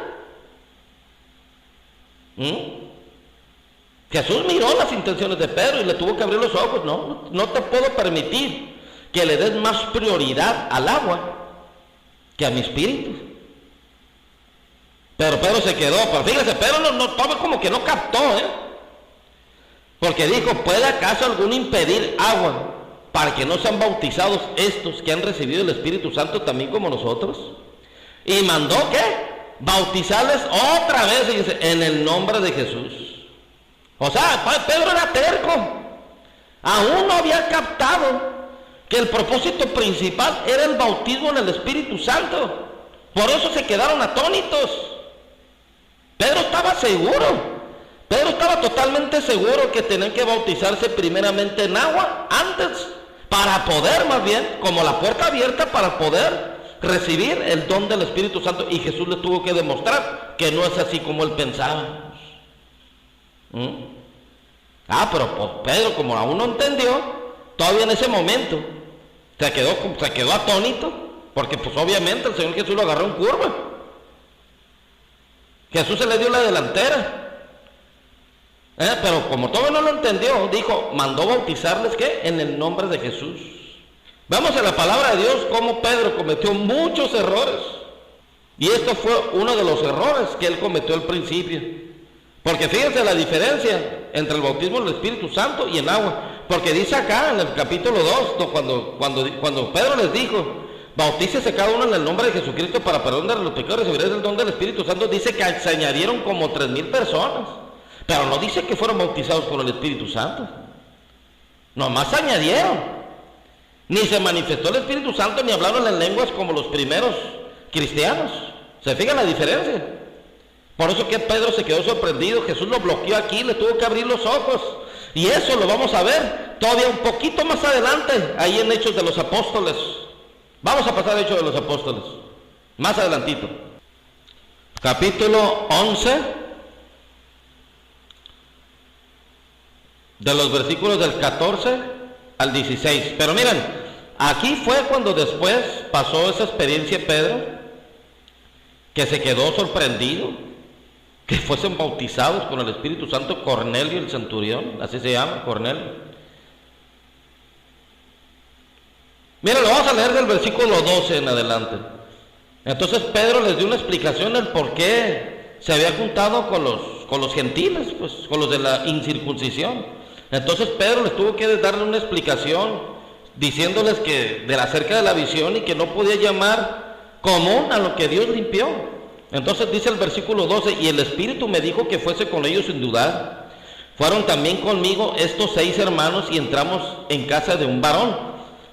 Jesús miró las intenciones de Pedro y le tuvo que abrir los ojos. No te puedo permitir que le des más prioridad al agua que a mi espíritu. Pero Pedro se quedó. Pero fíjese, Pedro no como que no captó, porque dijo, ¿puede acaso alguno impedir agua para que no sean bautizados estos que han recibido el Espíritu Santo también como nosotros? Y mandó, ¿qué? Bautizarles otra vez, dice, en el nombre de Jesús. O sea, Pedro era terco. Aún no había captado que el propósito principal era el bautismo en el Espíritu Santo. Por eso se quedaron atónitos. Pedro estaba seguro. Pedro estaba totalmente seguro que tenían que bautizarse primeramente en agua antes, para poder, más bien, como la puerta abierta, para poder recibir el don del Espíritu Santo. Y Jesús le tuvo que demostrar que no es así como él pensaba. Pero pues Pedro, como aún no entendió, todavía en ese momento se quedó atónito, porque pues obviamente el Señor Jesús lo agarró en curva. Jesús se le dio la delantera. Pero como todavía no lo entendió, mandó bautizarles, ¿qué? En el nombre de Jesús. Vemos en la palabra de Dios cómo Pedro cometió muchos errores. Y esto fue uno de los errores que él cometió al principio. Porque fíjense la diferencia entre el bautismo del Espíritu Santo y en agua. Porque dice acá en el capítulo 2, cuando Pedro les dijo, bautícese cada uno en el nombre de Jesucristo para perdón de los pecados, recibiréis el don del Espíritu Santo. Dice que se añadieron como 3,000 personas. Pero no dice que fueron bautizados por el Espíritu Santo. Nomás se añadieron. Ni se manifestó el Espíritu Santo, ni hablaron en lenguas como los primeros cristianos. ¿Se fijan la diferencia? Por eso que Pedro se quedó sorprendido. Jesús lo bloqueó aquí, le tuvo que abrir los ojos. Y eso lo vamos a ver todavía un poquito más adelante, ahí en Hechos de los Apóstoles. Vamos a pasar a Hechos de los Apóstoles, más adelantito. Capítulo 11. De los versículos del 14 al 16. Pero miren, aquí fue cuando después pasó esa experiencia Pedro, que se quedó sorprendido, que fuesen bautizados con el Espíritu Santo Cornelio el centurión, así se llama, Cornelio. Mira, lo vamos a leer del versículo 12 en adelante. Entonces Pedro les dio una explicación del por qué se había juntado con los gentiles, pues con los de la incircuncisión. Entonces Pedro les tuvo que darle una explicación diciéndoles que acerca de la visión y que no podía llamar común a lo que Dios limpió. Entonces dice el versículo 12: y el Espíritu me dijo que fuese con ellos sin dudar. Fueron también conmigo estos 6 hermanos y entramos en casa de un varón,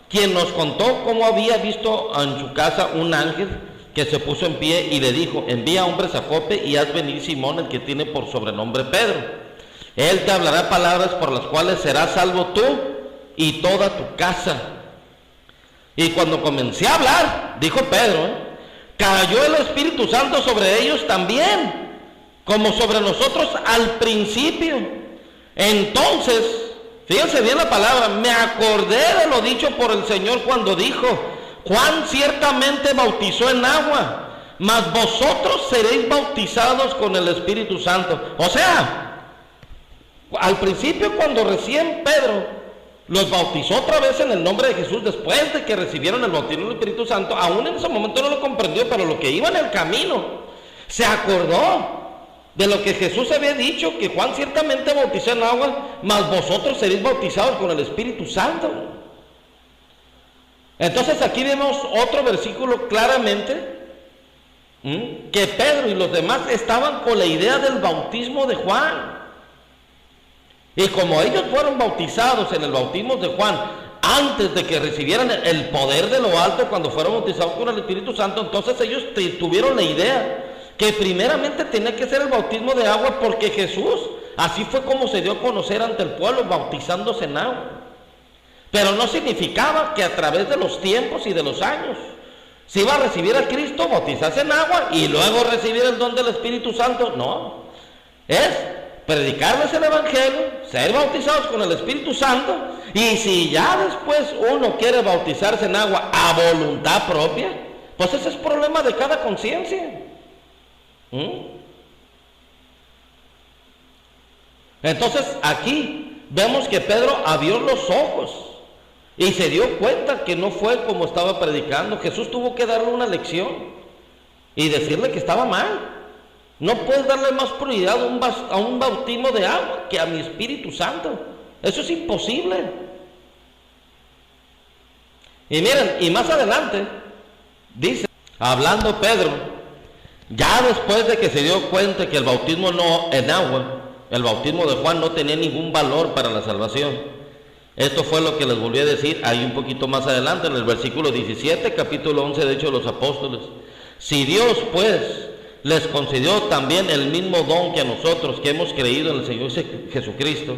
quien nos contó cómo había visto en su casa un ángel que se puso en pie y le dijo: envía hombres a Jope y haz venir Simón, el que tiene por sobrenombre Pedro. Él te hablará palabras por las cuales serás salvo tú y toda tu casa. Y cuando comencé a hablar, dijo Pedro, cayó el Espíritu Santo sobre ellos también, como sobre nosotros al principio. Entonces, fíjense bien la palabra, me acordé de lo dicho por el Señor cuando dijo: Juan ciertamente bautizó en agua, mas vosotros seréis bautizados con el Espíritu Santo. O sea, al principio, cuando recién Pedro los bautizó otra vez en el nombre de Jesús, después de que recibieron el bautismo del Espíritu Santo, aún en ese momento no lo comprendió, pero lo que iba en el camino, se acordó de lo que Jesús había dicho, que Juan ciertamente bautizó en agua, mas vosotros seréis bautizados con el Espíritu Santo. Entonces aquí vemos otro versículo claramente, que Pedro y los demás estaban con la idea del bautismo de Juan. Y como ellos fueron bautizados en el bautismo de Juan antes de que recibieran el poder de lo alto, cuando fueron bautizados con el Espíritu Santo, entonces ellos tuvieron la idea que primeramente tenía que ser el bautismo de agua, porque Jesús así fue como se dio a conocer ante el pueblo, bautizándose en agua. Pero no significaba que a través de los tiempos y de los años se iba a recibir a Cristo, bautizarse en agua y luego recibir el don del Espíritu Santo. No, es predicarles el Evangelio, ser bautizados con el Espíritu Santo, y si ya después uno quiere bautizarse en agua a voluntad propia, pues ese es problema de cada conciencia. Entonces aquí vemos que Pedro abrió los ojos y se dio cuenta que no fue como estaba predicando. Jesús tuvo que darle una lección y decirle que estaba mal. No puedes darle más prioridad a un bautismo de agua que a mi Espíritu Santo. Eso es imposible. Y miren, y más adelante dice, hablando Pedro, ya después de que se dio cuenta que el bautismo no en agua, el bautismo de Juan no tenía ningún valor para la salvación. Esto fue lo que les volví a decir ahí un poquito más adelante en el versículo 17, capítulo 11 de Hechos de los Apóstoles. Si Dios pues les concedió también el mismo don que a nosotros que hemos creído en el Señor Jesucristo,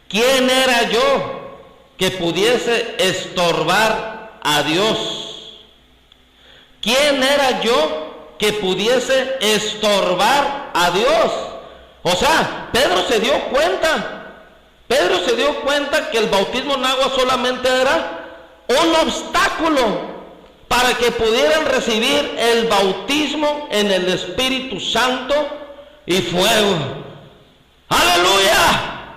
¿quién era yo que pudiese estorbar a Dios? ¿Quién era yo que pudiese estorbar a Dios? O sea, Pedro se dio cuenta que el bautismo en agua solamente era un obstáculo para que pudieran recibir el bautismo en el Espíritu Santo y fuego. ¡Aleluya!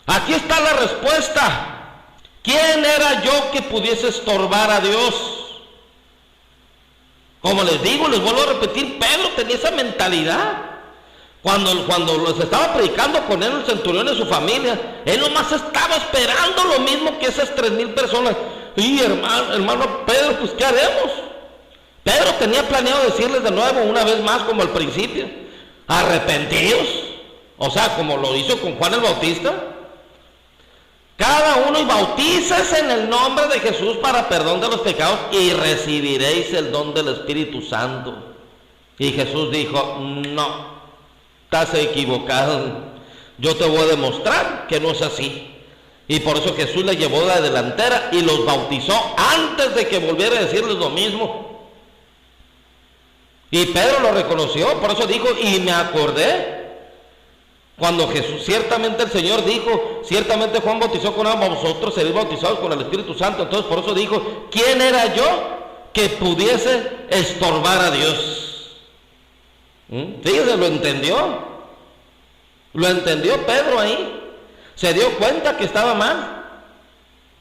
Aquí está la respuesta. ¿Quién era yo que pudiese estorbar a Dios? Como les digo, les vuelvo a repetir, Pedro tenía esa mentalidad. Cuando los estaba predicando con él, el centurión y su familia, él nomás estaba esperando lo mismo que esas 3,000 personas. Y hermano Pedro, pues ¿qué haremos? Pedro tenía planeado decirles de nuevo, una vez más, como al principio, arrepentidos, o sea, como lo hizo con Juan el Bautista. Cada uno y bautícese en el nombre de Jesús para perdón de los pecados y recibiréis el don del Espíritu Santo. Y Jesús dijo, no, estás equivocado, yo te voy a demostrar que no es así. Y por eso Jesús le llevó la delantera y los bautizó antes de que volviera a decirles lo mismo. Y Pedro lo reconoció, por eso dijo, y me acordé. Cuando Jesús, ciertamente el Señor dijo, ciertamente Juan bautizó con agua, vosotros seréis bautizados con el Espíritu Santo. Entonces por eso dijo, ¿quién era yo que pudiese estorbar a Dios? Fíjese, lo entendió Pedro ahí. Se dio cuenta que estaba mal.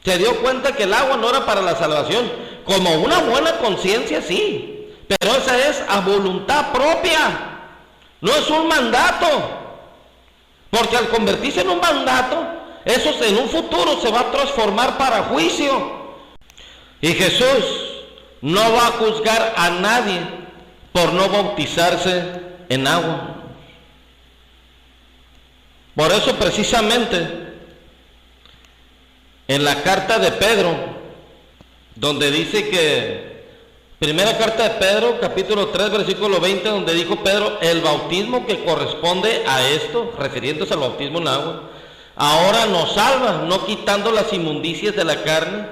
Se dio cuenta que el agua no era para la salvación. Como una buena conciencia, sí, pero esa es a voluntad propia, no es un mandato, porque al convertirse en un mandato, eso en un futuro se va a transformar para juicio. Y Jesús no va a juzgar a nadie por no bautizarse en agua. Por eso precisamente en la carta de Pedro, donde dice que, primera carta de Pedro, capítulo 3, versículo 20, donde dijo Pedro, el bautismo que corresponde a esto, refiriéndose al bautismo en agua, ahora nos salva, no quitando las inmundicias de la carne,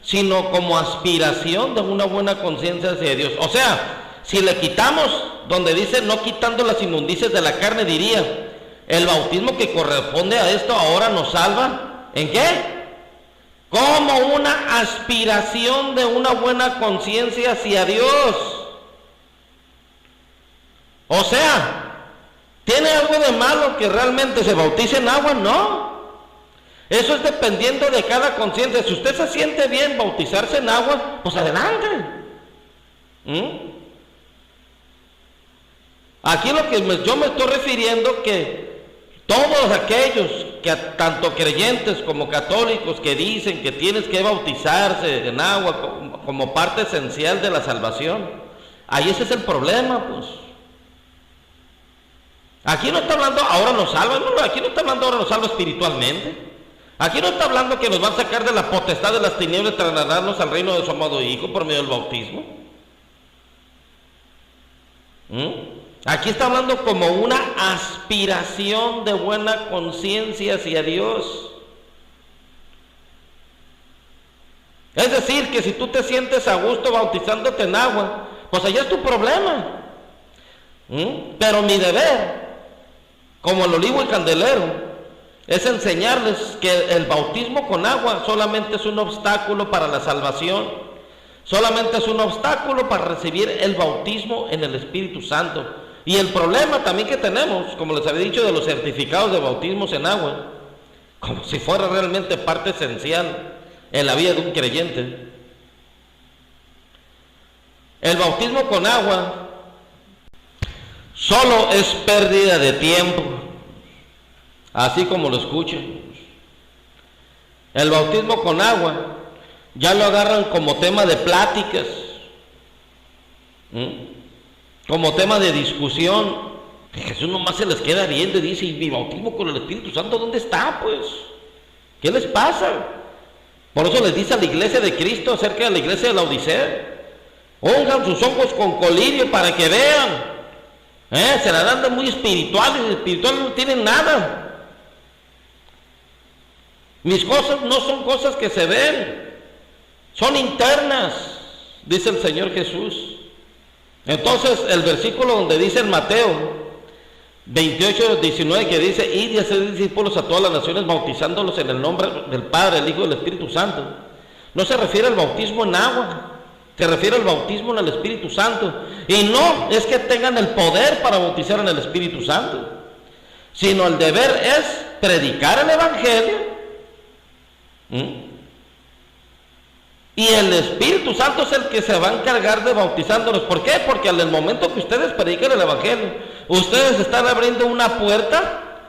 sino como aspiración de una buena conciencia hacia Dios. O sea, si le quitamos, donde dice no quitando las inmundicias de la carne, diría, el bautismo que corresponde a esto ahora nos salva, ¿en qué? Como una aspiración de una buena conciencia hacia Dios. O sea, ¿tiene algo de malo que realmente se bautice en agua? No. Eso es dependiendo de cada conciencia. Si usted se siente bien bautizarse en agua, pues adelante. Aquí lo que yo me estoy refiriendo que todos aquellos que tanto creyentes como católicos que dicen que tienes que bautizarse en agua como parte esencial de la salvación, ahí ese es el problema, pues. Aquí no está hablando ahora nos salva, no, aquí no está hablando ahora nos salva espiritualmente. Aquí no está hablando que nos van a sacar de la potestad de las tinieblas, trasladarnos al reino de su amado Hijo por medio del bautismo. Aquí está hablando como una aspiración de buena conciencia hacia Dios. Es decir, que si tú te sientes a gusto bautizándote en agua, pues allá es tu problema. Pero mi deber, como el olivo y candelero, es enseñarles que el bautismo con agua solamente es un obstáculo para la salvación, solamente es un obstáculo para recibir el bautismo en el Espíritu Santo. Y el problema también que tenemos, como les había dicho, de los certificados de bautismos en agua, como si fuera realmente parte esencial en la vida de un creyente. El bautismo con agua solo es pérdida de tiempo, así como lo escuchan. El bautismo con agua ya lo agarran como tema de pláticas, como tema de discusión. Jesús nomás se les queda viendo y dice, ¿y mi bautismo con el Espíritu Santo dónde está, pues? ¿Qué les pasa? Por eso les dice a la iglesia de Cristo acerca de la iglesia de la Odisea, unjan sus ojos con colirio para que vean. Se la dan de muy espirituales, espirituales no tienen nada. Mis cosas no son cosas que se ven, son internas, dice el Señor Jesús. Entonces el versículo donde dice en Mateo 28, 19, que dice, id y haced discípulos a todas las naciones, bautizándolos en el nombre del Padre, del Hijo y del Espíritu Santo, no se refiere al bautismo en agua, se refiere al bautismo en el Espíritu Santo. Y no es que tengan el poder para bautizar en el Espíritu Santo, sino el deber es predicar el Evangelio. Y el Espíritu Santo es el que se va a encargar de bautizándolos. ¿Por qué? Porque al momento que ustedes predican el Evangelio, ustedes están abriendo una puerta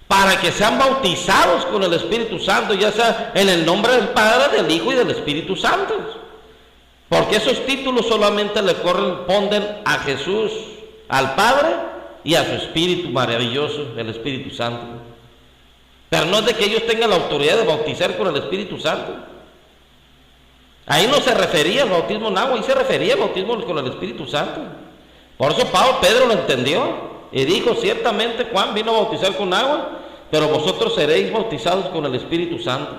para que sean bautizados con el Espíritu Santo, ya sea en el nombre del Padre, del Hijo y del Espíritu Santo. Porque esos títulos solamente le corresponden a Jesús, al Padre y a su Espíritu maravilloso, el Espíritu Santo. Pero no es de que ellos tengan la autoridad de bautizar con el Espíritu Santo. Ahí no se refería al bautismo en agua, ahí se refería al bautismo con el Espíritu Santo. Por eso Pedro lo entendió y dijo, ciertamente Juan vino a bautizar con agua, pero vosotros seréis bautizados con el Espíritu Santo.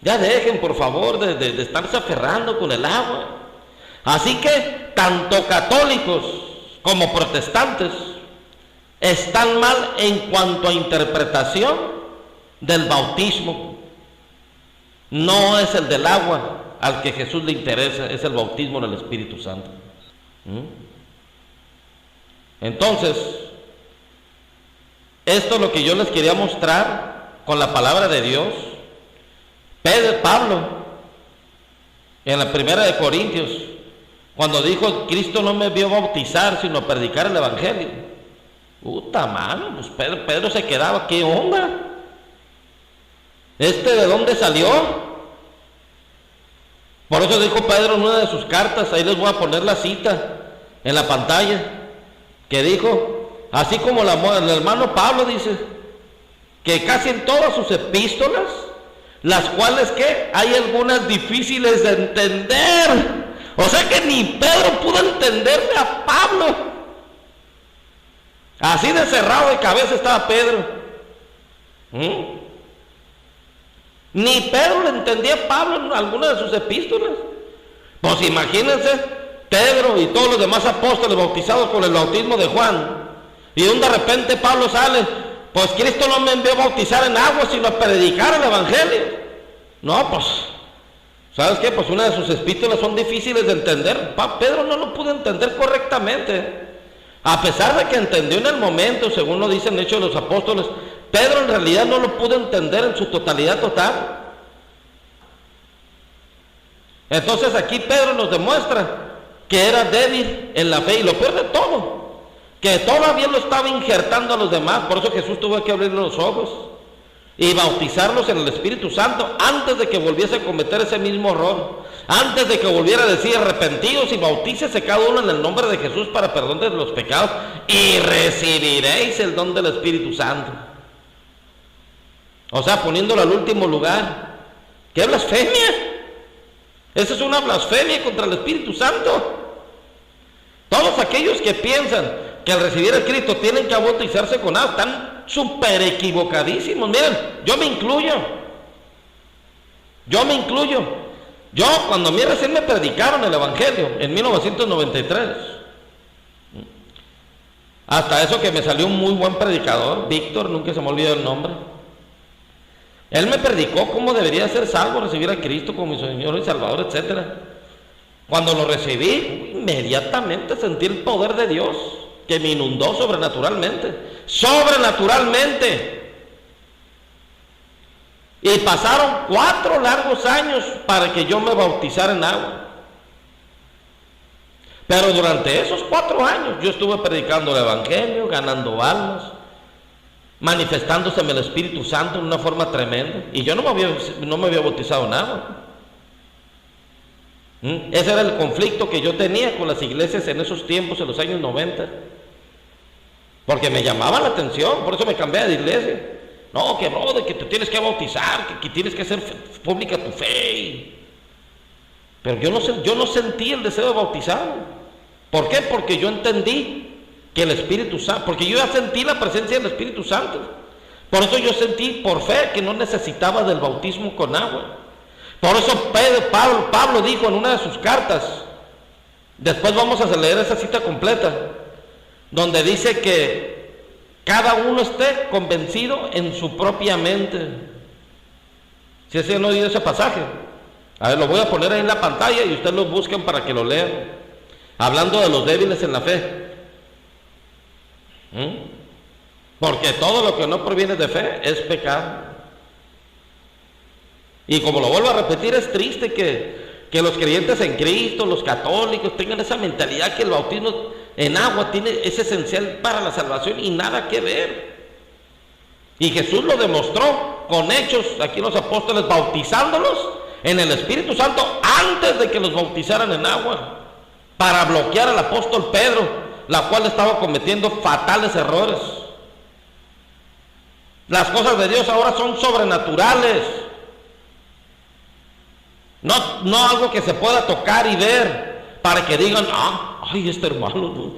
Ya dejen, por favor, de estarse aferrando con el agua. Así que tanto católicos como protestantes están mal en cuanto a interpretación del bautismo. No es el del agua al que Jesús le interesa, es el bautismo en el Espíritu Santo. Entonces, esto es lo que yo les quería mostrar con la palabra de Dios, Pablo, en la primera de Corintios, cuando dijo, Cristo no me vio bautizar, sino predicar el evangelio. Puta mano, pues Pedro se quedaba, ¿qué onda? ¿De dónde salió? Por eso dijo Pedro en una de sus cartas, ahí les voy a poner la cita en la pantalla, que dijo, así como el hermano Pablo dice, que casi en todas sus epístolas, las cuales que hay algunas difíciles de entender. O sea que ni Pedro pudo entenderle a Pablo. Así de cerrado de cabeza estaba Pedro. Ni Pedro le entendía a Pablo en alguna de sus epístolas. Pues imagínense, Pedro y todos los demás apóstoles bautizados con el bautismo de Juan, y de repente Pablo sale, pues Cristo no me envió a bautizar en agua, sino a predicar el evangelio. No, pues, ¿sabes qué? Pues una de sus epístolas son difíciles de entender. Pedro no lo pudo entender correctamente. A pesar de que entendió en el momento, según lo dicen Hechos de los Apóstoles, Pedro en realidad no lo pudo entender en su totalidad total. Entonces aquí Pedro nos demuestra que era débil en la fe, y lo peor de todo, que todavía lo estaba injertando a los demás. Por eso Jesús tuvo que abrirle los ojos y bautizarlos en el Espíritu Santo antes de que volviese a cometer ese mismo error, antes de que volviera a decir, arrepentidos y bautícese cada uno en el nombre de Jesús para perdón de los pecados y recibiréis el don del Espíritu Santo. O sea, poniéndolo al último lugar. ¡Qué blasfemia! Esa es una blasfemia contra el Espíritu Santo. Todos aquellos que piensan que al recibir a Cristo tienen que bautizarse con agua están súper equivocadísimos. Miren, yo me incluyo. Yo, cuando a mí recién me predicaron el evangelio en 1993, hasta eso que me salió un muy buen predicador, Víctor, nunca se me olvidó el nombre. Él me predicó cómo debería ser salvo, recibir a Cristo como mi Señor y Salvador, etc. Cuando lo recibí, inmediatamente sentí el poder de Dios que me inundó sobrenaturalmente. Y pasaron 4 largos años para que yo me bautizara en agua. Pero durante esos 4 años yo estuve predicando el evangelio, ganando almas, manifestándoseme el Espíritu Santo en una forma tremenda, y yo no me había bautizado en agua. Ese era el conflicto que yo tenía con las iglesias en esos tiempos, en los años 90, porque me llamaba la atención. Por eso me cambié de iglesia. No, que brother, que te tienes que bautizar, que tienes que hacer pública tu fe. Pero yo no sentí el deseo de bautizar. ¿Por qué? Porque yo entendí que el Espíritu Santo, porque yo ya sentí la presencia del Espíritu Santo. Por eso yo sentí por fe que no necesitaba del bautismo con agua. Por eso Pablo dijo en una de sus cartas, después vamos a leer esa cita completa, donde dice que cada uno esté convencido en su propia mente. Si ese no oído ese pasaje, a ver, lo voy a poner ahí en la pantalla y ustedes lo busquen para que lo lean, hablando de los débiles en la fe. Porque todo lo que no proviene de fe es pecado. Y como lo vuelvo a repetir, es triste que los creyentes en Cristo, los católicos, tengan esa mentalidad que el bautismo en agua es esencial para la salvación y nada que ver. Y Jesús lo demostró con hechos, aquí los apóstoles, bautizándolos en el Espíritu Santo antes de que los bautizaran en agua, para bloquear al apóstol Pedro, la cual estaba cometiendo fatales errores. Las cosas de Dios ahora son sobrenaturales, no algo que se pueda tocar y ver para que digan, ay, este hermano.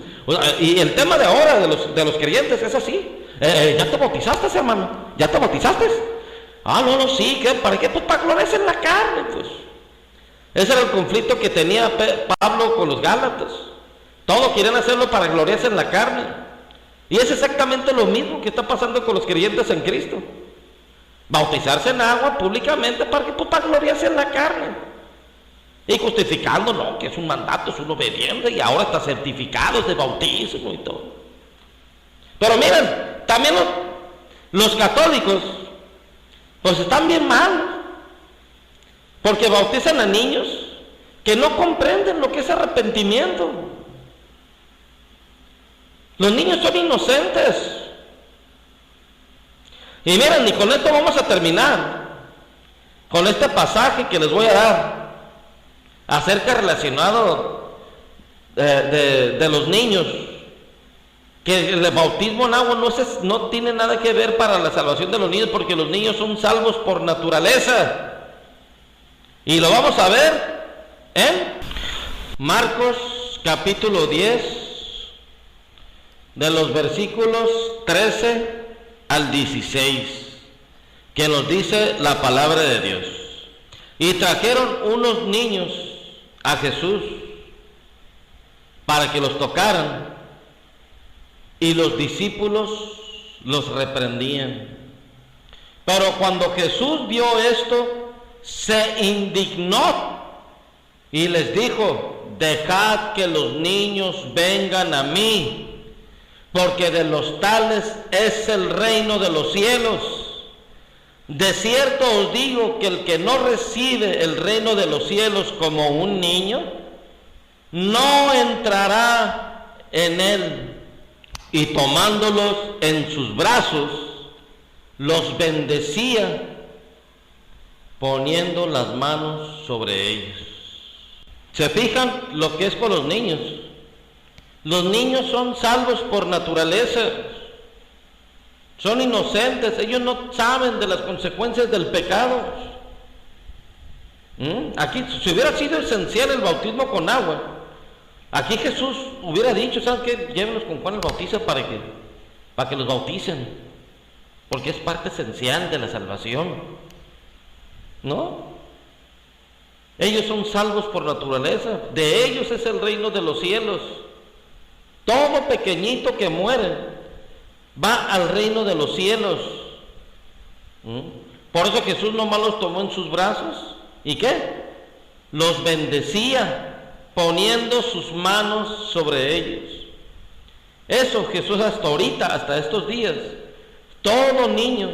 Y el tema de ahora de los creyentes es así. ¿Ya te bautizaste, hermano? ¿Ya te bautizaste? No, sí, ¿para qué? Pues para gloriarse en la carne, pues. Ese era el conflicto que tenía Pablo con los Gálatas. Todos quieren hacerlo para gloriarse en la carne. Y es exactamente lo mismo que está pasando con los creyentes en Cristo. Bautizarse en agua públicamente para gloriarse en la carne. Y justificando, no, que es un mandato, es un obediente, y ahora está certificado de bautismo y todo. Pero miren, también los católicos, pues están bien mal. Porque bautizan a niños que no comprenden lo que es arrepentimiento. Los niños son inocentes. Y miren, y con esto vamos a terminar, con este pasaje que les voy a dar, acerca relacionado de los niños, que el bautismo en agua no tiene nada que ver para la salvación de los niños, porque los niños son salvos por naturaleza. Y lo vamos a ver en Marcos capítulo 10, de los versículos 13 al 16, que nos dice la palabra de Dios. Y trajeron unos niños a Jesús para que los tocaran, y los discípulos los reprendían. Pero cuando Jesús vio esto, se indignó y les dijo: dejad que los niños vengan a mí, porque de los tales es el reino de los cielos. De cierto os digo que el que no recibe el reino de los cielos como un niño, no entrará en él. Y tomándolos en sus brazos, los bendecía, poniendo las manos sobre ellos. ¿Se fijan lo que es con los niños? Los niños son salvos por naturaleza, son inocentes, ellos no saben de las consecuencias del pecado. Aquí, si hubiera sido esencial el bautismo con agua, aquí Jesús hubiera dicho: ¿saben qué? Llévenlos con Juan el Bautista para que los bauticen, porque es parte esencial de la salvación. ¿No? Ellos son salvos por naturaleza, de ellos es el reino de los cielos. Todo pequeñito que muere va al reino de los cielos. Por eso Jesús nomás los tomó en sus brazos. ¿Y qué? Los bendecía, poniendo sus manos sobre ellos. Eso Jesús hasta ahorita, hasta estos días, todo niño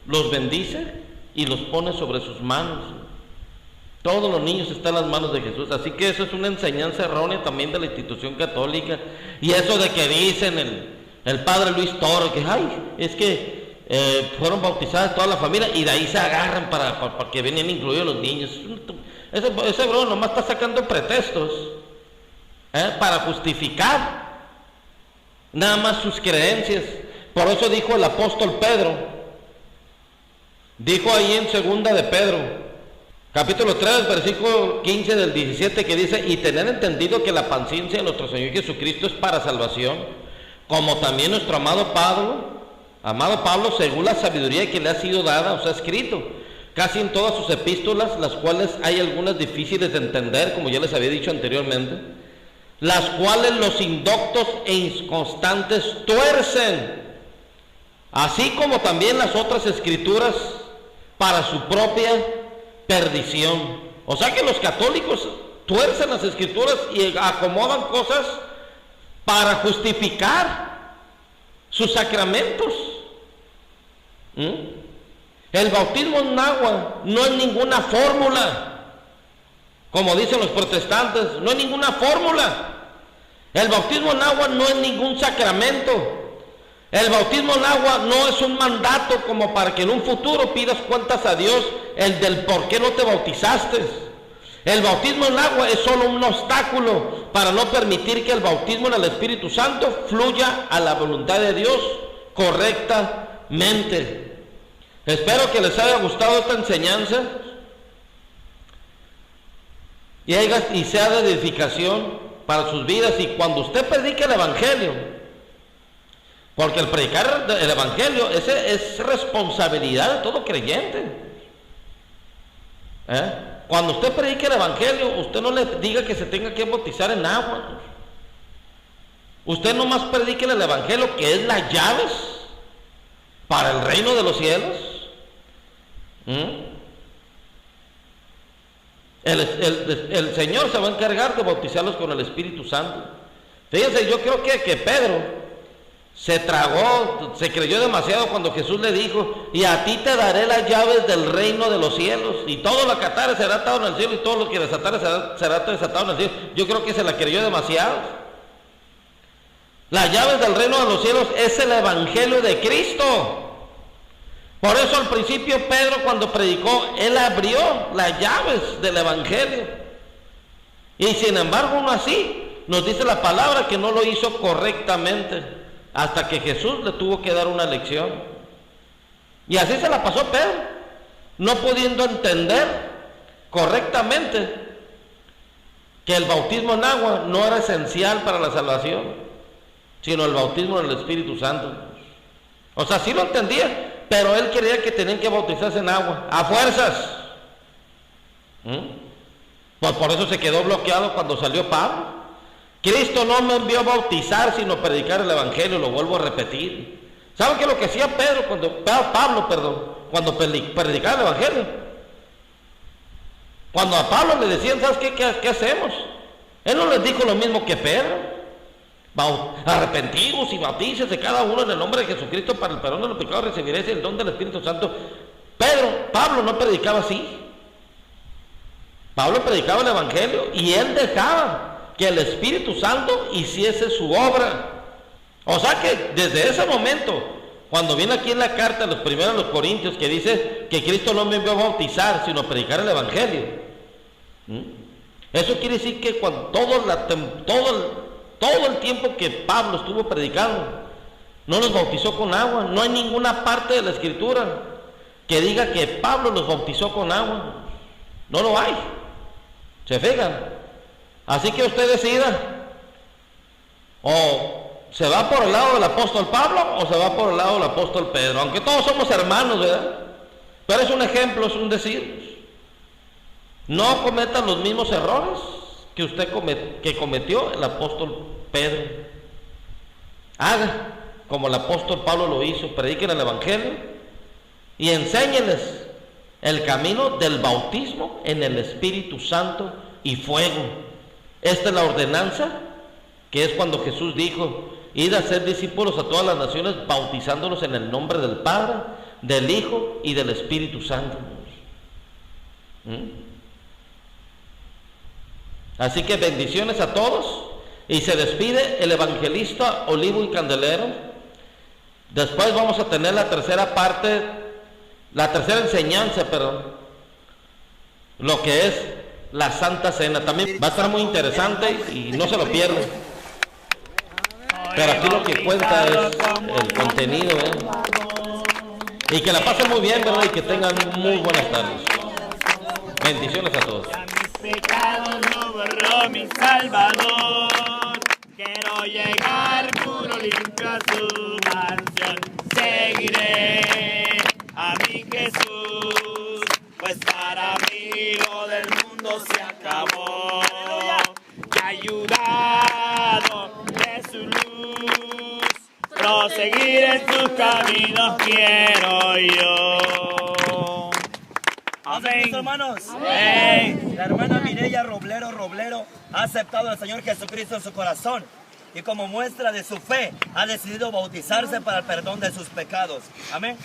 los bendice y los pone sobre sus manos. Todos los niños están en las manos de Jesús. Así que eso es una enseñanza errónea también de la institución católica. Y eso de que dicen el padre Luis Toro, que es que fueron bautizadas toda la familia, y de ahí se agarran para que venían incluidos los niños. Ese bro nomás está sacando pretextos para justificar nada más sus creencias. Por eso dijo el apóstol Pedro, dijo ahí en segunda de Pedro, capítulo 3, versículo 15 del 17, que dice: y tener entendido que la paciencia de nuestro Señor Jesucristo es para salvación, como también nuestro amado Pablo, según la sabiduría que le ha sido dada, os ha escrito casi en todas sus epístolas, las cuales hay algunas difíciles de entender, como ya les había dicho anteriormente, las cuales los indoctos e inconstantes tuercen, así como también las otras escrituras, para su propia perdición. O sea que los católicos tuercen las escrituras y acomodan cosas para justificar sus sacramentos. El bautismo en agua no es ninguna fórmula, como dicen los protestantes, no es ninguna fórmula. El bautismo en agua no es ningún sacramento. El bautismo en agua no es un mandato como para que en un futuro pidas cuentas a Dios el del por qué no te bautizaste. El bautismo en agua es solo un obstáculo para no permitir que el bautismo en el Espíritu Santo fluya a la voluntad de Dios correctamente. Espero que les haya gustado esta enseñanza y sea de edificación para sus vidas. Y cuando usted predique el Evangelio, porque el predicar el Evangelio es responsabilidad de todo creyente. Cuando usted predique el Evangelio, usted no le diga que se tenga que bautizar en agua. Usted nomás predique el Evangelio, que es las llaves para el reino de los cielos. El Señor se va a encargar de bautizarlos con el Espíritu Santo. Fíjense, yo creo que Pedro se tragó, se creyó demasiado cuando Jesús le dijo, y a ti te daré las llaves del reino de los cielos, y todo lo que atares será atado en el cielo, y todo lo que desatares será desatado en el cielo. Yo creo que se la creyó demasiado. Las llaves del reino de los cielos es el evangelio de Cristo. Por eso al principio Pedro, cuando predicó, él abrió las llaves del evangelio. Y sin embargo, aún así, nos dice la palabra que no lo hizo correctamente, hasta que Jesús le tuvo que dar una lección. Y así se la pasó Pedro, no pudiendo entender correctamente que el bautismo en agua no era esencial para la salvación, sino el bautismo en el Espíritu Santo. O sea, sí lo entendía, pero él creía que tenían que bautizarse en agua, a fuerzas. Pues por eso se quedó bloqueado cuando salió Pablo. Cristo no me envió a bautizar, sino predicar el evangelio, lo vuelvo a repetir. ¿Saben qué es lo que hacía Pablo, cuando predicaba el evangelio? Cuando a Pablo le decían, ¿sabes qué hacemos? Él no les dijo lo mismo que Pedro. Arrepentidos y bautícese cada uno en el nombre de Jesucristo para el perdón de los pecados, recibiréis el don del Espíritu Santo. Pablo no predicaba así. Pablo predicaba el evangelio y él dejaba que el Espíritu Santo hiciese su obra. O sea que desde ese momento, cuando viene aquí en la carta de los primeros a los Corintios, que dice que Cristo no me envió a bautizar, sino a predicar el evangelio, eso quiere decir que cuando todo el tiempo que Pablo estuvo predicando, no los bautizó con agua. No hay ninguna parte de la Escritura que diga que Pablo los bautizó con agua. No lo hay. ¿Se fijan? Así que usted decida, o se va por el lado del apóstol Pablo o se va por el lado del apóstol Pedro, aunque todos somos hermanos, ¿verdad? Pero es un ejemplo, es un decir. No cometan los mismos errores que cometió el apóstol Pedro. Haga como el apóstol Pablo lo hizo, prediquen el evangelio y enséñenles el camino del bautismo en el Espíritu Santo y fuego. Esta es la ordenanza, que es cuando Jesús dijo, id a ser discípulos a todas las naciones, bautizándolos en el nombre del Padre, del Hijo y del Espíritu Santo. Así que bendiciones a todos, y se despide el evangelista Olivo y Candelero. Después vamos a tener la tercera enseñanza, lo que es la Santa Cena. También va a estar muy interesante y no se lo pierdan. Pero aquí lo que cuenta es el contenido, y que la pasen muy bien, ¿verdad? Y que tengan muy buenas tardes. Bendiciones a todos. Pecados lo borró mi Salvador. Quiero llegar puro, limpio a su mansión. Seguiré a mi Jesús, pues para mí lo del mundo se acabó. Y ayudado de su luz, proseguir en sus caminos quiero yo. Amén. Hermanos, Amén. la hermana Mireya Roblero ha aceptado al Señor Jesucristo en su corazón y como muestra de su fe ha decidido bautizarse para el perdón de sus pecados. Amén.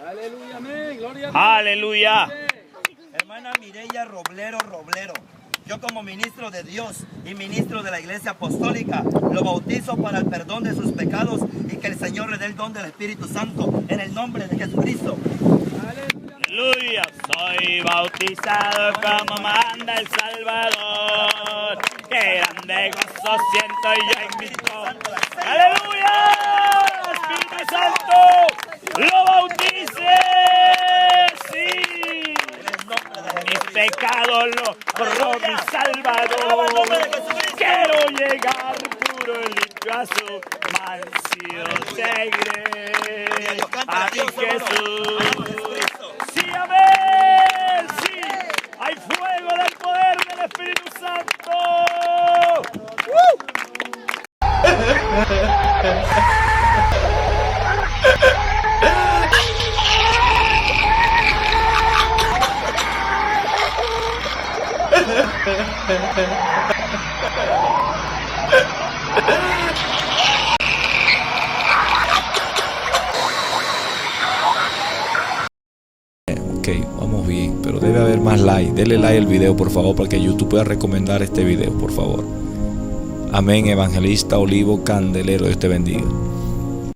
Aleluya, amén, gloria a Dios. Aleluya. Hermana Mireya Roblero, yo como ministro de Dios y ministro de la Iglesia Apostólica lo bautizo para el perdón de sus pecados y que el Señor le dé el don del Espíritu Santo en el nombre de Jesucristo. Aleluya. Soy bautizado como manda el Salvador. Qué grande gozo siento yo en mi corazón. Aleluya. Espíritu Santo lo bautice. Sí. Mis pecados lo borró mi Salvador. Quiero llegar puro y limpio a su mansión. Seguiré a mi Jesús. Sí, amén. Sí, hay fuego del poder del Espíritu Santo. Vamos bien, pero debe haber más like. Dele like al video, por favor, para que YouTube pueda recomendar este video, por favor. Amén, evangelista Olivo Candelero. Dios te bendiga.